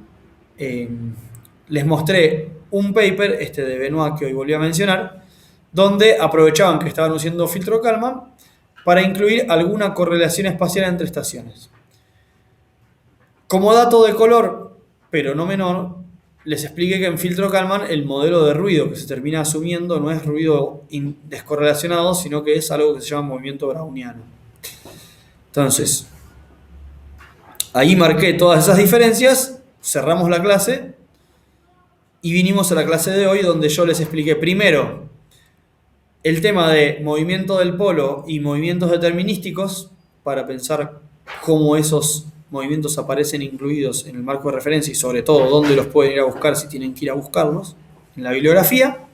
les mostré un paper, este de Benoit que hoy volví a mencionar, donde aprovechaban que estaban usando filtro Kalman para incluir alguna correlación espacial entre estaciones. Como dato de color, pero no menor, les expliqué que en filtro Kalman el modelo de ruido que se termina asumiendo no es ruido descorrelacionado, sino que es algo que se llama movimiento browniano. Entonces, ahí marqué todas esas diferencias, cerramos la clase y vinimos a la clase de hoy, donde yo les expliqué primero el tema de movimiento del polo y movimientos determinísticos, para pensar cómo esos movimientos aparecen incluidos en el marco de referencia y sobre todo dónde los pueden ir a buscar si tienen que ir a buscarlos en la bibliografía.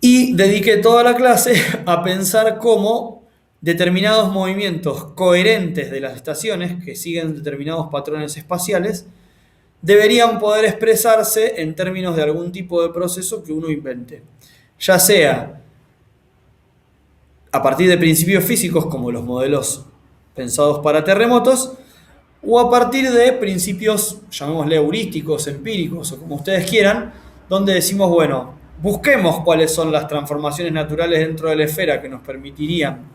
Y dediqué toda la clase a pensar cómo determinados movimientos coherentes de las estaciones, que siguen determinados patrones espaciales, deberían poder expresarse en términos de algún tipo de proceso que uno invente, ya sea a partir de principios físicos como los modelos pensados para terremotos, o a partir de principios, llamémosle heurísticos, empíricos o como ustedes quieran, donde decimos, bueno, busquemos cuáles son las transformaciones naturales dentro de la esfera que nos permitirían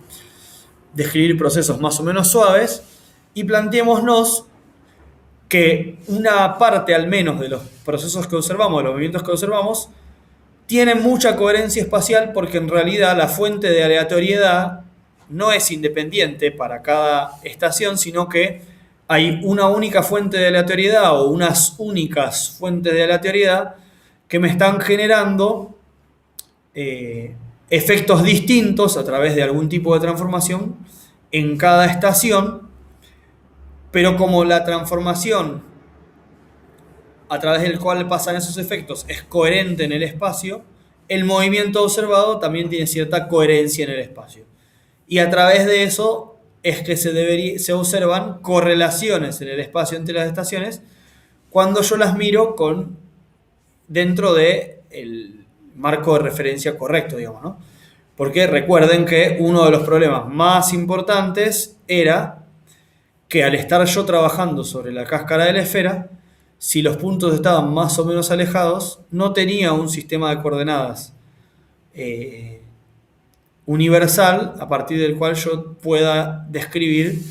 describir procesos más o menos suaves, y planteémonos que una parte al menos de los procesos que observamos, de los movimientos que observamos, tienen mucha coherencia espacial, porque en realidad la fuente de aleatoriedad no es independiente para cada estación, sino que hay una única fuente de aleatoriedad o unas únicas fuentes de aleatoriedad que me están generando efectos distintos a través de algún tipo de transformación en cada estación, pero como la transformación a través del cual pasan esos efectos es coherente en el espacio, el movimiento observado también tiene cierta coherencia en el espacio. Y a través de eso es que se observan correlaciones en el espacio entre las estaciones cuando yo las miro dentro del marco de referencia correcto, digamos, ¿no? Porque recuerden que uno de los problemas más importantes era que al estar yo trabajando sobre la cáscara de la esfera, si los puntos estaban más o menos alejados, no tenía un sistema de coordenadas eh, universal a partir del cual yo pueda describir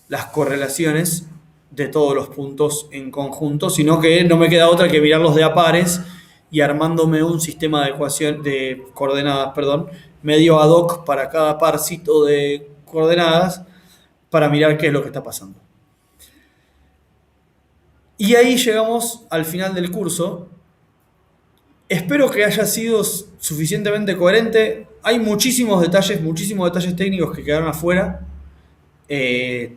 las correlaciones de todos los puntos en conjunto, sino que no me queda otra que mirarlos de a pares y armándome un sistema de ecuación de coordenadas, perdón, medio ad hoc para cada parcito de coordenadas para mirar qué es lo que está pasando. Y ahí llegamos al final del curso. Espero que haya sido suficientemente coherente. Hay muchísimos detalles técnicos que quedaron afuera.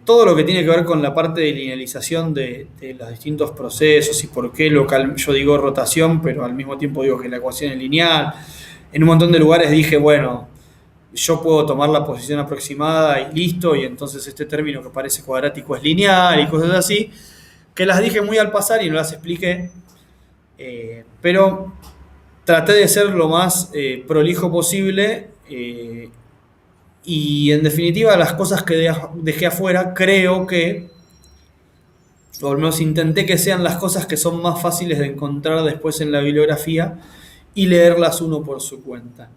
Todo lo que tiene que ver con la parte de linealización de los distintos procesos y por qué local, yo digo rotación, pero al mismo tiempo digo que la ecuación es lineal. En un montón de lugares dije, bueno, yo puedo tomar la posición aproximada y listo, y entonces este término que parece cuadrático es lineal y cosas así, que las dije muy al pasar y no las expliqué, pero traté de ser lo más prolijo posible. Y en definitiva, las cosas que dejé afuera, creo que, o al menos intenté que sean las cosas que son más fáciles de encontrar después en la bibliografía y leerlas uno por su cuenta.